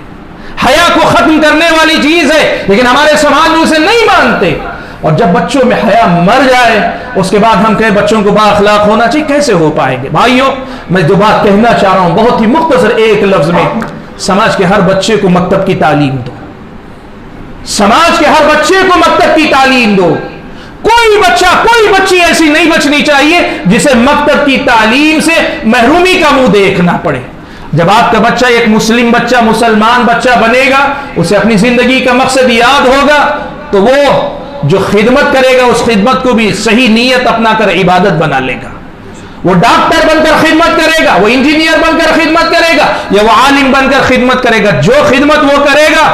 حیا کو ختم کرنے والی چیز ہے, لیکن ہمارے سماج میں اسے نہیں مانتے. اور جب بچوں میں حیا مر جائے اس کے بعد ہم کہیں بچوں کو با اخلاق ہونا چاہیے, کیسے ہو پائیں گے؟ بھائیوں, میں جو بات کہنا چاہ رہا ہوں بہت ہی مختصر ایک لفظ میں, سماج کے ہر بچے کو مکتب کی تعلیم دو. سماج کے ہر بچے کو مکتب کی تعلیم دو. کوئی بچہ کوئی بچی ایسی نہیں بچنی چاہیے جسے مکتب کی تعلیم سے محرومی کا منہ دیکھنا پڑے. جب آپ کا بچہ ایک مسلم بچہ, مسلمان بچہ بنے گا, اسے اپنی زندگی کا مقصد یاد ہوگا, تو وہ جو خدمت کرے گا اس خدمت کو بھی صحیح نیت اپنا کر عبادت بنا لے گا. وہ ڈاکٹر بن کر خدمت کرے گا, وہ انجینئر بن کر خدمت کرے گا, یا وہ عالم بن کر خدمت کرے گا. جو خدمت وہ کرے گا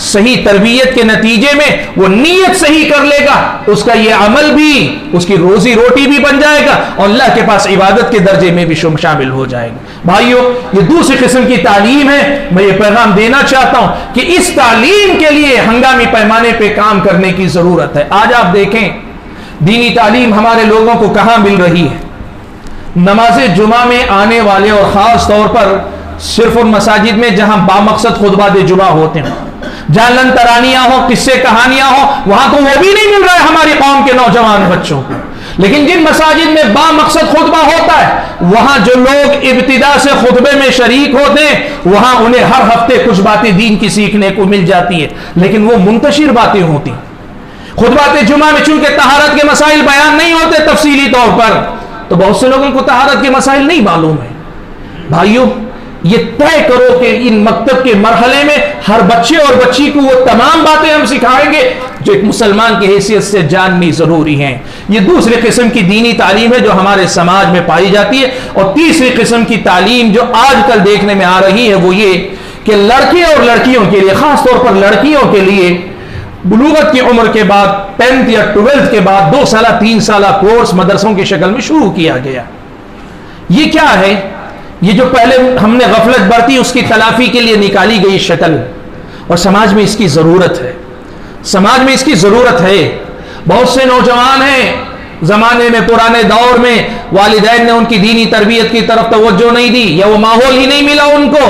صحیح تربیت کے نتیجے میں وہ نیت صحیح کر لے گا, اس کا یہ عمل بھی اس کی روزی روٹی بھی بن جائے گا, اور اللہ کے پاس عبادت کے درجے میں بھی شامل ہو جائے گا. بھائیوں, یہ دوسری قسم کی تعلیم ہے. میں یہ پیغام دینا چاہتا ہوں کہ اس تعلیم کے لیے ہنگامی پیمانے پہ کام کرنے کی ضرورت ہے. آج آپ دیکھیں دینی تعلیم ہمارے لوگوں کو کہاں مل رہی ہے. نماز جمعہ میں آنے والے, اور خاص طور پر صرف ان مساجد میں جہاں بامقصد خطبات جمعہ ہوتے ہیں, جہاں لن ترانیاں ہوں, قصے کہانیاں ہوں, وہاں تو وہ بھی نہیں مل رہا ہے ہماری قوم کے نوجوان بچوں کو. لیکن جن مساجد میں بامقصد خطبہ ہوتا ہے وہاں جو لوگ ابتدا سے خطبے میں شریک ہوتے ہیں وہاں انہیں ہر ہفتے کچھ باتیں دین کی سیکھنے کو مل جاتی ہے, لیکن وہ منتشر باتیں ہوتی. خطبات جمعہ میں چونکہ طہارت کے مسائل بیان نہیں ہوتے تفصیلی طور پر, تو بہت سے لوگوں کو طہارت کے مسائل نہیں معلوم ہے. بھائیوں, یہ طے کرو کہ ان مکتب کے مرحلے میں ہر بچے اور بچی کو وہ تمام باتیں ہم سکھائیں گے جو ایک مسلمان کی حیثیت سے جاننی ضروری ہیں. یہ دوسری قسم کی دینی تعلیم ہے جو ہمارے سماج میں پائی جاتی ہے. اور تیسری قسم کی تعلیم جو آج کل دیکھنے میں آ رہی ہے وہ یہ کہ لڑکے اور لڑکیوں کے لیے, خاص طور پر لڑکیوں کے لیے, بلوغت کی عمر کے بعد 10th یا 12th کے بعد 2 سالہ 3 سالہ کورس مدرسوں کی شکل میں شروع کیا گیا. یہ کیا ہے؟ یہ جو پہلے ہم نے غفلت برتی اس کی تلافی کے لیے نکالی گئی شکل, اور سماج میں اس کی ضرورت ہے. سماج میں اس کی ضرورت ہے. بہت سے نوجوان ہیں زمانے میں, پرانے دور میں والدین نے ان کی دینی تربیت کی طرف توجہ نہیں دی, یا وہ ماحول ہی نہیں ملا ان کو,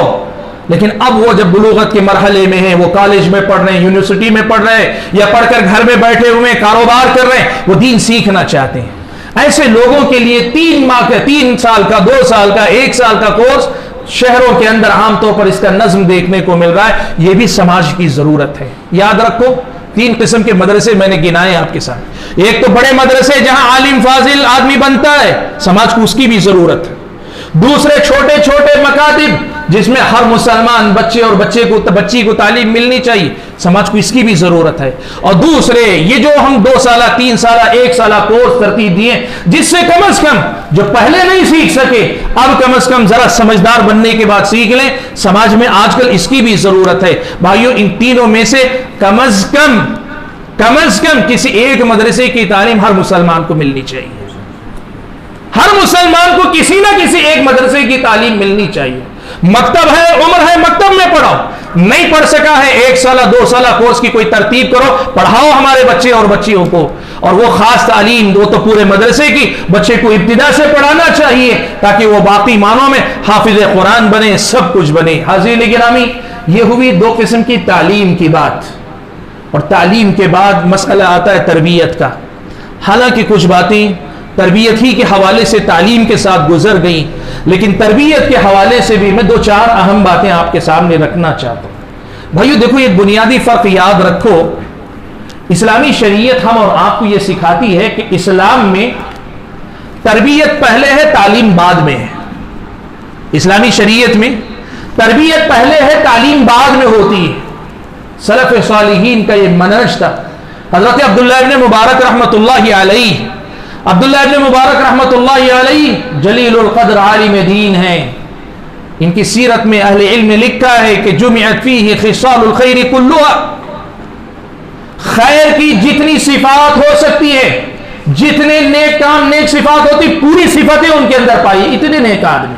لیکن اب وہ جب بلوغت کے مرحلے میں ہیں, وہ کالج میں پڑھ رہے ہیں, یونیورسٹی میں پڑھ رہے ہیں, یا پڑھ کر گھر میں بیٹھے ہوئے کاروبار کر رہے ہیں, وہ دین سیکھنا چاہتے ہیں. ایسے لوگوں کے لیے 3 ماہ کا, 3 سال کا, 2 سال کا, 1 سال کا کورس شہروں کے اندر عام طور پر اس کا نظم دیکھنے کو مل رہا ہے. یہ بھی سماج کی ضرورت ہے. یاد رکھو 3 قسم کے مدرسے میں نے گنائے آپ کے ساتھ. ایک تو بڑے مدرسے جہاں عالم فاضل آدمی بنتا ہے, سماج کو اس کی بھی ضرورت ہے. دوسرے چھوٹے چھوٹے مکاتب جس میں ہر مسلمان بچے اور بچی کو تعلیم ملنی چاہیے, سماج کو اس کی بھی ضرورت ہے. اور دوسرے یہ جو ہم 2 سالہ 3 سالہ 1 سالہ کورس ترتیب دیے, جس سے کم از کم جو پہلے نہیں سیکھ سکے اب کم از کم ذرا سمجھدار بننے کے بعد سیکھ لیں, سماج میں آج کل اس کی بھی ضرورت ہے. بھائیوں, ان تینوں میں سے کم از کم کسی ایک مدرسے کی تعلیم ہر مسلمان کو ملنی چاہیے. ہر مسلمان کو کسی نہ کسی ایک مدرسے کی تعلیم ملنی چاہیے. مکتب ہے, عمر ہے, مکتب میں پڑھاؤ. نہیں پڑھ سکا ہے 1 سالہ 2 سالہ کورس کی کوئی ترتیب کرو, پڑھاؤ ہمارے بچے اور بچیوں کو. اور وہ خاص تعلیم وہ تو پورے مدرسے کی, بچے کو ابتدا سے پڑھانا چاہیے تاکہ وہ باقی معنوں میں حافظ قرآن بنے, سب کچھ بنے. حاضرین گرامی, یہ ہوئی 2 قسم کی تعلیم کی بات. اور تعلیم کے بعد مسئلہ آتا ہے تربیت کا. حالانکہ کچھ باتیں تربیت ہی کے حوالے سے تعلیم کے ساتھ گزر گئیں, لیکن تربیت کے حوالے سے بھی میں 2-4 اہم باتیں آپ کے سامنے رکھنا چاہتا ہوں. بھائیو دیکھو, ایک بنیادی فرق یاد رکھو. اسلامی شریعت ہم اور آپ کو یہ سکھاتی ہے کہ اسلام میں تربیت پہلے ہے, تعلیم بعد میں ہے. اسلامی شریعت میں تربیت پہلے ہے, تعلیم بعد میں ہوتی ہے. سلف صالحین کا یہ منہج تھا. حضرت عبداللہ ابن مبارک رحمۃ اللہ علیہ, عبداللہ ابن مبارک رحمۃ اللہ علیہ جلیل القدر عالم دین ہیں. ان کی سیرت میں اہل علم نے لکھا ہے کہ جمعت فیہ خصال الخیر کلھا, خیر کی جتنی صفات ہو سکتی ہے, جتنے نیک کام نیک صفات ہوتی, پوری صفتیں ان کے اندر پائی. اتنے نیک آدمی,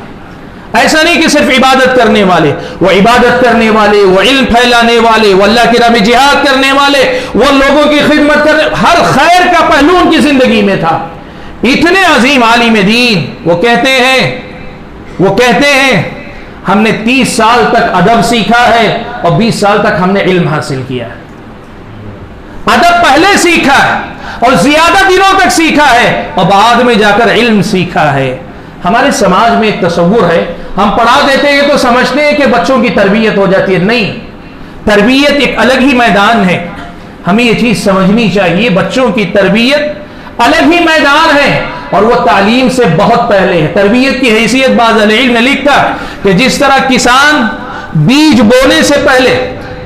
ایسا نہیں کہ صرف عبادت کرنے والے, وہ عبادت کرنے والے, وہ علم پھیلانے والے, وہ اللہ کی راہ میں جہاد کرنے والے, وہ لوگوں کی خدمت کرنے, ہر خیر کا پہلو ان کی زندگی میں تھا. اتنے عظیم عالم دین. وہ کہتے ہیں ہم نے 30 سال تک ادب سیکھا ہے اور 20 سال تک ہم نے علم حاصل کیا ہے. ادب پہلے سیکھا ہے اور زیادہ دنوں تک سیکھا ہے اور بعد میں جا کر علم سیکھا ہے. ہمارے سماج میں ایک تصور ہے, ہم پڑھا دیتے ہیں تو سمجھتے ہیں کہ بچوں کی تربیت ہو جاتی ہے. نہیں, تربیت ایک الگ ہی میدان ہے. ہمیں یہ چیز سمجھنی چاہیے, بچوں کی تربیت الگ ہی میدان ہے اور وہ تعلیم سے بہت پہلے ہے. تربیت کی حیثیت بعض علم نے لکھا کہ جس طرح کسان بیج بونے سے پہلے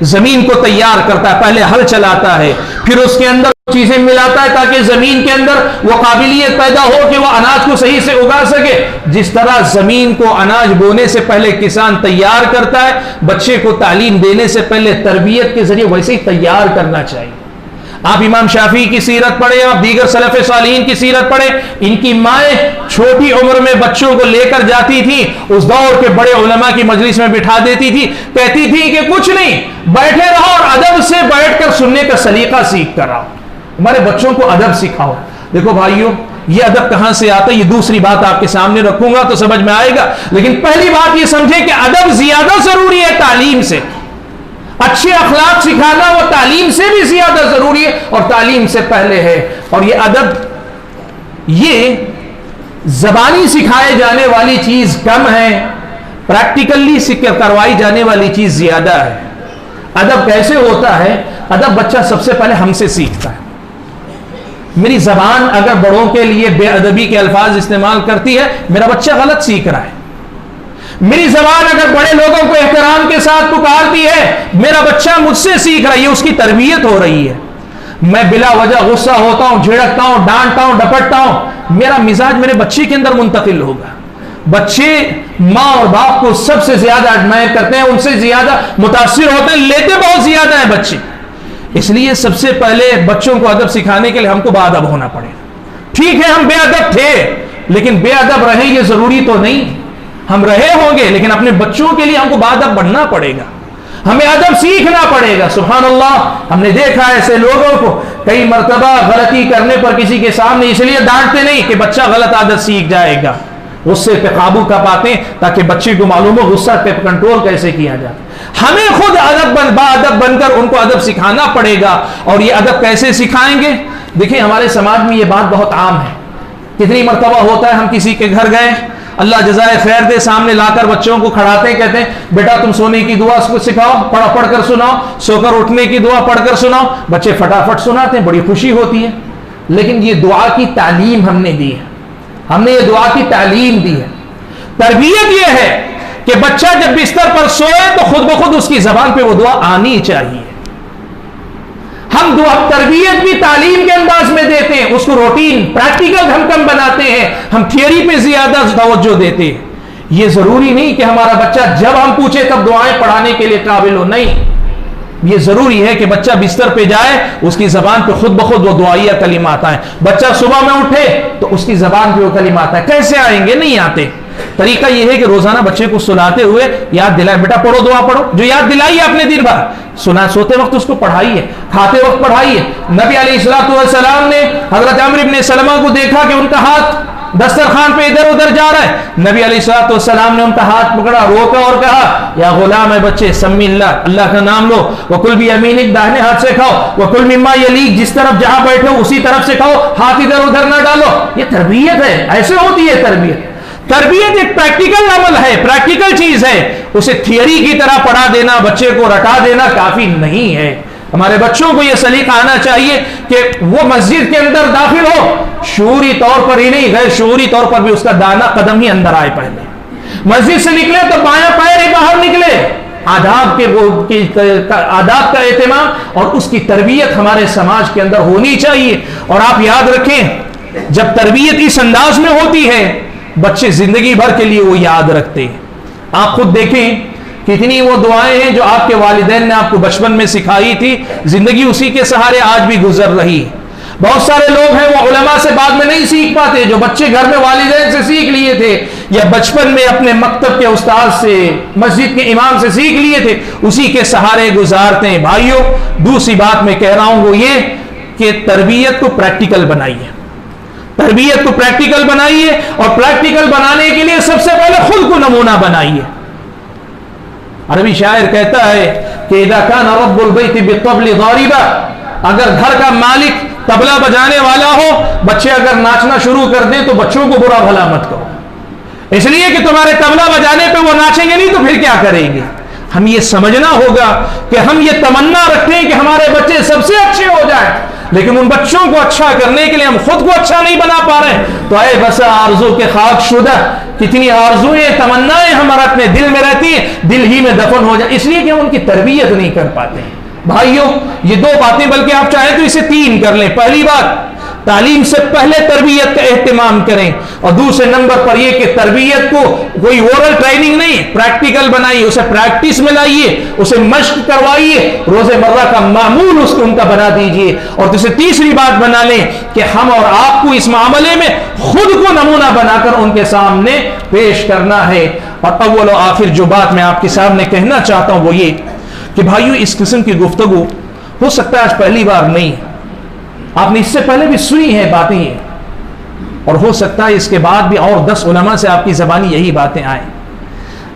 زمین کو تیار کرتا ہے, پہلے ہل چلاتا ہے, پھر اس کے اندر چیزیں ملاتا ہے تاکہ زمین کے اندر وہ قابلیت پیدا ہو کہ وہ اناج کو صحیح سے اگا سکے, جس طرح زمین کو اناج بونے سے پہلے کسان تیار کرتا ہے, بچے کو تعلیم دینے سے پہلے تربیت کے ذریعے ویسے ہی تیار کرنا چاہیے. آپ امام شافعی کی سیرت پڑھیں, آپ دیگر سلف صالحین کی سیرت پڑھیں. ان کی مائیں چھوٹی عمر میں بچوں کو لے کر جاتی تھی, اس دور کے بڑے علماء کی مجلس میں بٹھا دیتی تھی, کہتی تھی کہ کچھ نہیں, بیٹھے رہو اور ادب سے بیٹھ کر سننے کا سلیقہ سیکھ کر آؤ, ہمارے بچوں کو ادب سکھاؤ. دیکھو بھائیو, یہ ادب کہاں سے آتا ہے, یہ دوسری بات آپ کے سامنے رکھوں گا تو سمجھ میں آئے گا. لیکن پہلی بات یہ سمجھیں کہ ادب زیادہ ضروری ہے تعلیم سے. اچھے اخلاق سکھانا وہ تعلیم سے بھی زیادہ ضروری ہے اور تعلیم سے پہلے ہے. اور یہ ادب یہ زبانی سکھائے جانے والی چیز کم ہے, پریکٹیکلی کروائی جانے والی چیز زیادہ ہے. ادب کیسے ہوتا ہے؟ ادب بچہ سب سے پہلے ہم سے سیکھتا ہے. میری زبان اگر بڑوں کے لیے بے ادبی کے الفاظ استعمال کرتی ہے, میرا بچہ غلط سیکھ رہا ہے. میری زبان اگر بڑے لوگوں کو احترام کے ساتھ پکارتی ہے, میرا بچہ مجھ سے سیکھ رہا ہے, یہ اس کی تربیت ہو رہی ہے. میں بلا وجہ غصہ ہوتا ہوں, جھڑکتا ہوں, ڈانٹتا ہوں, ڈپٹتا ہوں, میرا مزاج میرے بچے کے اندر منتقل ہوگا. بچے ماں اور باپ کو سب سے زیادہ ایڈمائر کرتے ہیں, ان سے زیادہ متاثر ہوتے ہیں, لیتے بہت زیادہ ہیں بچے. اس لیے سب سے پہلے بچوں کو ادب سکھانے کے لیے ہم کو باادب ہونا پڑے. ٹھیک ہے ہم بے ادب تھے, لیکن بے ادب رہیں یہ ضروری تو نہیں. ہم رہے ہوں گے لیکن اپنے بچوں کے لیے ہم کو باادب بننا پڑے گا, ہمیں ادب سیکھنا پڑے گا. سبحان اللہ, ہم نے دیکھا ایسے لوگوں کو کئی مرتبہ غلطی کرنے پر کسی کے سامنے اس لیے ڈانٹتے نہیں کہ بچہ غلط عادت سیکھ جائے گا, غصے پہ قابو کا پاتے ہیں تاکہ بچے کو معلوم ہو غصہ پہ کنٹرول کیسے کیا جائے. ہمیں خود باادب بن کر ان کو ادب سکھانا پڑے گا. اور یہ ادب کیسے سکھائیں گے؟ دیکھیں ہمارے سماج میں یہ بات بہت عام ہے. کتنی مرتبہ ہوتا ہے ہم کسی کے گھر گئے, اللہ جزائے خیر دے, سامنے لا کر بچوں کو کھڑاتے ہیں, کہتے ہیں بیٹا تم سونے کی دعا کو سکھاؤ, پڑھ کر سناؤ, سو کر اٹھنے کی دعا پڑھ کر سناؤ. بچے فٹافٹ سناتے ہیں, بڑی خوشی ہوتی ہے. لیکن یہ دعا کی تعلیم ہم نے دی ہے, ہم نے یہ دعا کی تعلیم دی ہے. تربیت یہ ہے کہ بچہ جب بستر پر سوئے تو خود بخود اس کی زبان پہ وہ دعا آنی چاہیے. ہم دعا تربیت بھی تعلیم کے انداز میں دیتے ہیں, اس کو روٹین پریکٹیکل ہم کم بناتے ہیں, ہم تھیوری پہ زیادہ توجہ دیتے ہیں. یہ ضروری نہیں کہ ہمارا بچہ جب ہم پوچھے تب دعائیں پڑھانے کے لیے قابل ہو, نہیں. یہ ضروری ہے کہ بچہ بستر پہ جائے, اس کی زبان پہ خود بخود وہ دعائیہ کلمات آئیں. بچہ صبح میں اٹھے تو اس کی زبان پہ وہ کلمات آئیں. کیسے آئیں گے؟ نہیں آتے. طریقہ یہ ہے کہ روزانہ بچے کو سلاتے ہوئے یاد دلائیں، بیٹا پڑھو، دعا پڑھو، جو یاد دلائی آپ نے دن بھر سنا، سوتے وقت اس کو پڑھائیے، کھاتے وقت پڑھائیے۔ نبی علیہ الصلوۃ والسلام نے حضرت عمرو بن سلمہ کو دیکھا کہ ان کا ہاتھ دسترخوان پہ ادھر ادھر جا رہا ہے، نبی علیہ الصلوۃ والسلام نے ان کا ہاتھ پکڑا، روکا اور کہا یا غلام ہے بچے سمی اللہ، اللہ کا نام لو، وکل بیمینک، داہنے ہاتھ سے کھاؤ، وکل مما یلیک، جس طرف جہاں بیٹھے ہو اسی طرف سے کھاؤ، ہاتھ ادھر ادھر نہ ڈالو۔ یہ تربیت ہے، ایسے ہوتی ہے تربیت۔ تربیت ایک پریکٹیکل عمل ہے، پریکٹیکل چیز ہے، اسے تھیوری کی طرح پڑھا دینا، بچے کو رٹا دینا کافی نہیں ہے۔ ہمارے بچوں کو یہ سلیقہ آنا چاہیے کہ وہ مسجد کے اندر داخل ہو، شعوری طور پر ہی نہیں، غیر شعوری طور پر بھی اس کا دانا قدم ہی اندر آئے، پہلے مسجد سے نکلے تو بایاں پیر ہی باہر نکلے۔ آداب آداب کا اہتمام اور اس کی تربیت ہمارے سماج کے اندر ہونی چاہیے۔ اور آپ یاد رکھیں، جب تربیت اس انداز میں ہوتی ہے بچے زندگی بھر کے لیے وہ یاد رکھتے ہیں۔ آپ خود دیکھیں کتنی وہ دعائیں ہیں جو آپ کے والدین نے آپ کو بچپن میں سکھائی تھی، زندگی اسی کے سہارے آج بھی گزر رہی۔ بہت سارے لوگ ہیں وہ علماء سے بعد میں نہیں سیکھ پاتے، جو بچے گھر میں والدین سے سیکھ لیے تھے یا بچپن میں اپنے مکتب کے استاد سے، مسجد کے امام سے سیکھ لیے تھے، اسی کے سہارے گزارتے ہیں۔ بھائیوں، دوسری بات میں کہہ رہا ہوں وہ یہ کہ تربیت کو پریکٹیکل بنائیے، تربیت کو پریکٹیکل بنائیے، اور پریکٹیکل بنانے کے لیے سب سے پہلے خود کو نمونہ بنائیے۔ عربی شاعر کہتا ہے کہ اذا كان رب البيت بالطبل ضاربا، اگر گھر کا مالک طبلہ بجانے والا ہو، بچے اگر ناچنا شروع کر دیں تو بچوں کو برا بھلا مت کرو، اس لیے کہ تمہارے طبلہ بجانے پہ وہ ناچیں گے نہیں تو پھر کیا کریں گے۔ ہم یہ سمجھنا ہوگا کہ ہم یہ تمنا رکھتے ہیں کہ ہمارے بچے سب سے اچھے ہو جائیں، لیکن ان بچوں کو اچھا کرنے کے لیے ہم خود کو اچھا نہیں بنا پا رہے ہیں۔ تو اے بسا آرزو کے خاک شدہ، کتنی آرزویں تمنائیں ہمارے اپنے دل میں رہتی ہیں، دل ہی میں دفن ہو جائے، اس لیے کہ ہم ان کی تربیت نہیں کر پاتے ہیں۔ بھائیوں، یہ دو باتیں، بلکہ آپ چاہیں تو اسے تین کر لیں۔ پہلی بات، تعلیم سے پہلے تربیت کا اہتمام کریں، اور دوسرے نمبر پر یہ کہ تربیت کو کوئی اورل ٹریننگ نہیں، پریکٹیکل بنائیے، اسے پریکٹس میں لائیے، اسے مشق کروائیے، روز مرہ کا معمول اس کو ان کا بنا دیجئے۔ اور دوسری تیسری بات بنا لیں کہ ہم اور آپ کو اس معاملے میں خود کو نمونہ بنا کر ان کے سامنے پیش کرنا ہے۔ اور اول و آخر جو بات میں آپ کے سامنے کہنا چاہتا ہوں وہ یہ کہ بھائیو، اس قسم کی گفتگو ہو سکتا ہے آج پہلی بار نہیں، آپ نے اس سے پہلے بھی سنی ہے باتیں، اور ہو سکتا ہے اس کے بعد بھی اور 10 علماء سے آپ کی زبانی یہی باتیں آئیں،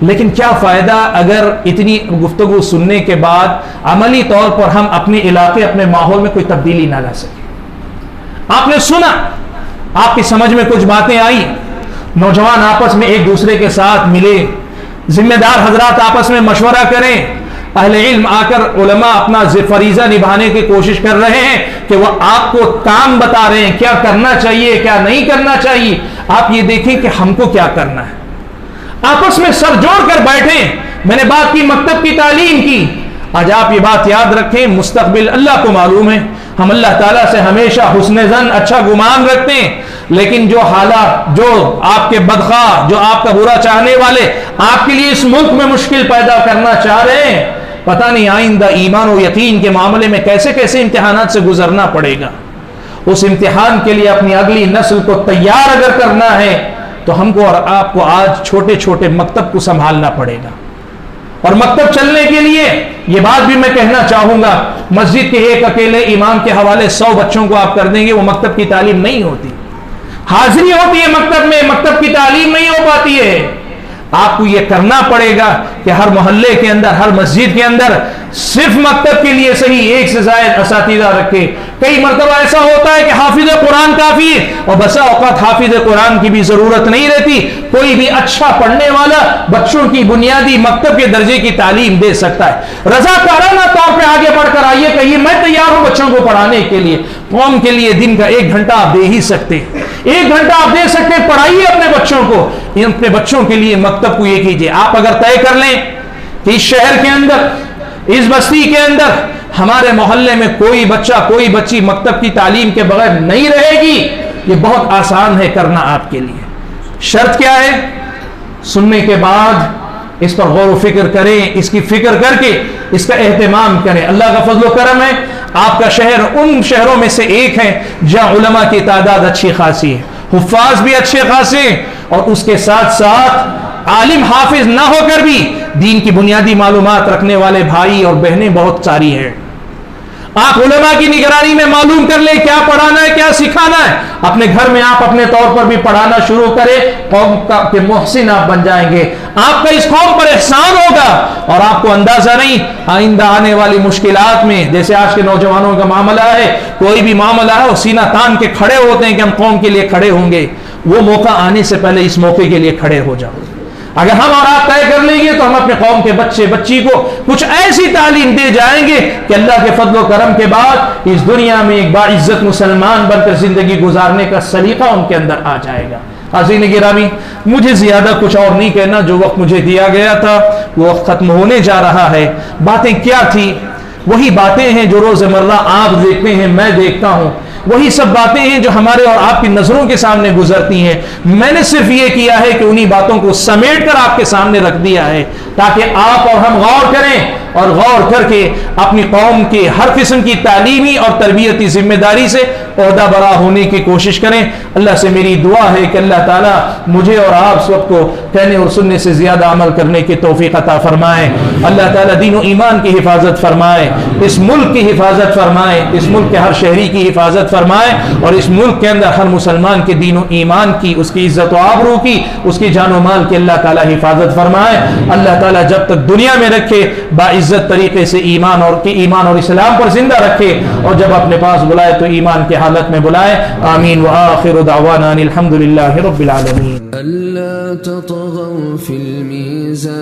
لیکن کیا فائدہ اگر اتنی گفتگو سننے کے بعد عملی طور پر ہم اپنے علاقے، اپنے ماحول میں کوئی تبدیلی نہ لا سکیں۔ آپ نے سنا، آپ کی سمجھ میں کچھ باتیں آئی، نوجوان آپس میں ایک دوسرے کے ساتھ ملے، ذمہ دار حضرات آپس میں مشورہ کریں، اہل علم آ کر علماء اپنا فریضہ نبھانے کی کوشش کر رہے ہیں کہ وہ آپ کو کام بتا رہے ہیں، کیا کرنا چاہیے کیا نہیں کرنا چاہیے۔ آپ یہ دیکھیں کہ ہم کو کیا کرنا ہے، آپس میں سر جوڑ کر بیٹھیں۔ میں نے بات کی مکتب کی تعلیم کی، آج آپ یہ بات یاد رکھیں، مستقبل اللہ کو معلوم ہے، ہم اللہ تعالیٰ سے ہمیشہ حسن ظن، اچھا گمان رکھتے ہیں، لیکن جو حالات، جو آپ کے بدخواہ، جو آپ کا برا چاہنے والے آپ کے لیے اس ملک میں مشکل پیدا کرنا چاہ رہے ہیں، پتہ نہیں آئندہ ایمان و یقین کے معاملے میں کیسے کیسے امتحانات سے گزرنا پڑے گا۔ اس امتحان کے لیے اپنی اگلی نسل کو تیار اگر کرنا ہے تو ہم کو اور آپ کو آج چھوٹے چھوٹے مکتب کو سنبھالنا پڑے گا۔ اور مکتب چلنے کے لیے یہ بات بھی میں کہنا چاہوں گا، مسجد کے ایک اکیلے امام کے حوالے 100 بچوں کو آپ کر دیں گے، وہ مکتب کی تعلیم نہیں ہوتی۔ حاضری ہوتی ہے مکتب میں، مکتب کی تعلیم نہیں ہو پاتی ہے۔ آپ کو یہ کرنا پڑے گا کہ ہر محلے کے اندر، ہر مسجد کے اندر صرف مکتب کے لیے صحیح 1 سے زائد اساتذہ رکھے۔ کئی مرتبہ ایسا ہوتا ہے کہ حافظ قرآن کافی ہے، اور بسا اوقات حافظ قرآن کی بھی ضرورت نہیں رہتی، کوئی بھی اچھا پڑھنے والا بچوں کی بنیادی مکتب کے درجے کی تعلیم دے سکتا ہے۔ رضاکارانہ طور پہ آگے بڑھ کر آئیے، کہیے میں تیار ہوں بچوں کو پڑھانے کے لیے۔ قوم کے لیے دن کا 1 گھنٹہ آپ دے ہی سکتے ہیں، 1 گھنٹہ آپ دے سکتے ہیں، پڑھائیے اپنے بچوں کو۔ اپنے بچوں کے لیے مکتب کو یہ کیجیے۔ آپ اگر طے کر لیں کہ اس شہر کے اندر، اس بستی کے اندر ہمارے محلے میں کوئی بچہ، کوئی بچی مکتب کی تعلیم کے بغیر نہیں رہے گی، یہ بہت آسان ہے کرنا آپ کے لیے۔ شرط کیا ہے؟ سننے کے بعد اس پر غور و فکر کریں، اس کی فکر کر کے اس کا اہتمام کریں۔ اللہ کا فضل و کرم ہے، آپ کا شہر ان شہروں میں سے ایک ہے جہاں علماء کی تعداد اچھی خاصی ہے، حفاظ بھی اچھے خاصے، اور اس کے ساتھ ساتھ عالم حافظ نہ ہو کر بھی دین کی بنیادی معلومات رکھنے والے بھائی اور بہنیں بہت ساری ہیں۔ آپ علماء کی نگرانی میں معلوم کر لیں کیا پڑھانا ہے، کیا سکھانا ہے، اپنے گھر میں آپ اپنے طور پر بھی پڑھانا شروع کریں، قوم کے محسن آپ بن جائیں گے، آپ کا اس قوم پر احسان ہوگا، اور آپ کو اندازہ نہیں آئندہ آنے والی مشکلات میں، جیسے آج کے نوجوانوں کا معاملہ ہے، کوئی بھی معاملہ ہے وہ سینہ تان کے کھڑے ہوتے ہیں کہ ہم قوم کے لیے کھڑے ہوں گے، وہ موقع آنے سے پہلے اس موقع کے لیے کھڑے ہو جاؤ۔ اگر ہم اور آپ طے کر لیں گے تو ہم اپنے قوم کے بچے بچی کو کچھ ایسی تعلیم دے جائیں گے کہ اللہ کے فضل و کرم کے بعد اس دنیا میں ایک باعزت مسلمان بن کر زندگی گزارنے کا سلیقہ ان کے اندر آ جائے گا۔ حاضرین گرامی، مجھے زیادہ کچھ اور نہیں کہنا، جو وقت مجھے دیا گیا تھا وہ وقت ختم ہونے جا رہا ہے۔ باتیں کیا تھی؟ وہی باتیں ہیں جو روزمرہ آپ دیکھتے ہیں، میں دیکھتا ہوں، وہی سب باتیں ہیں جو ہمارے اور آپ کی نظروں کے سامنے گزرتی ہیں۔ میں نے صرف یہ کیا ہے کہ انہی باتوں کو سمیٹ کر آپ کے سامنے رکھ دیا ہے تاکہ آپ اور ہم غور کریں، اور غور کر کے اپنی قوم کے ہر قسم کی تعلیمی اور تربیتی ذمہ داری سے عہدہ برا ہونے کی کوشش کریں۔ اللہ سے میری دعا ہے کہ اللہ تعالیٰ مجھے اور آپ سب کو کہنے اور سننے سے زیادہ عمل کرنے کی توفیق عطا فرمائے۔ اللہ تعالیٰ دین و ایمان کی حفاظت فرمائے، اس ملک کی حفاظت فرمائے، اس ملک کے ہر شہری کی حفاظت فرمائے، اور اس ملک کے اندر ہر مسلمان کے دین و ایمان کی، اس کی عزت و آبرو کی، اس کی جان و مال کی اللہ تعالیٰ حفاظت فرمائے۔ اللہ تعالیٰ جب تک دنیا میں رکھے باعزت طریقے سے ایمان اور اسلام پر زندہ رکھے، اور جب اپنے پاس بلائے تو ایمان کے حالت میں بلائے۔ آمین وآخر دعوانا ان الحمدللہ رب العالمین۔ ألا تطغوا في الميزان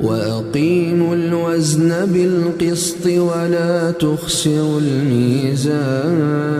وأقيموا الوزن بالقسط ولا تخسروا الميزان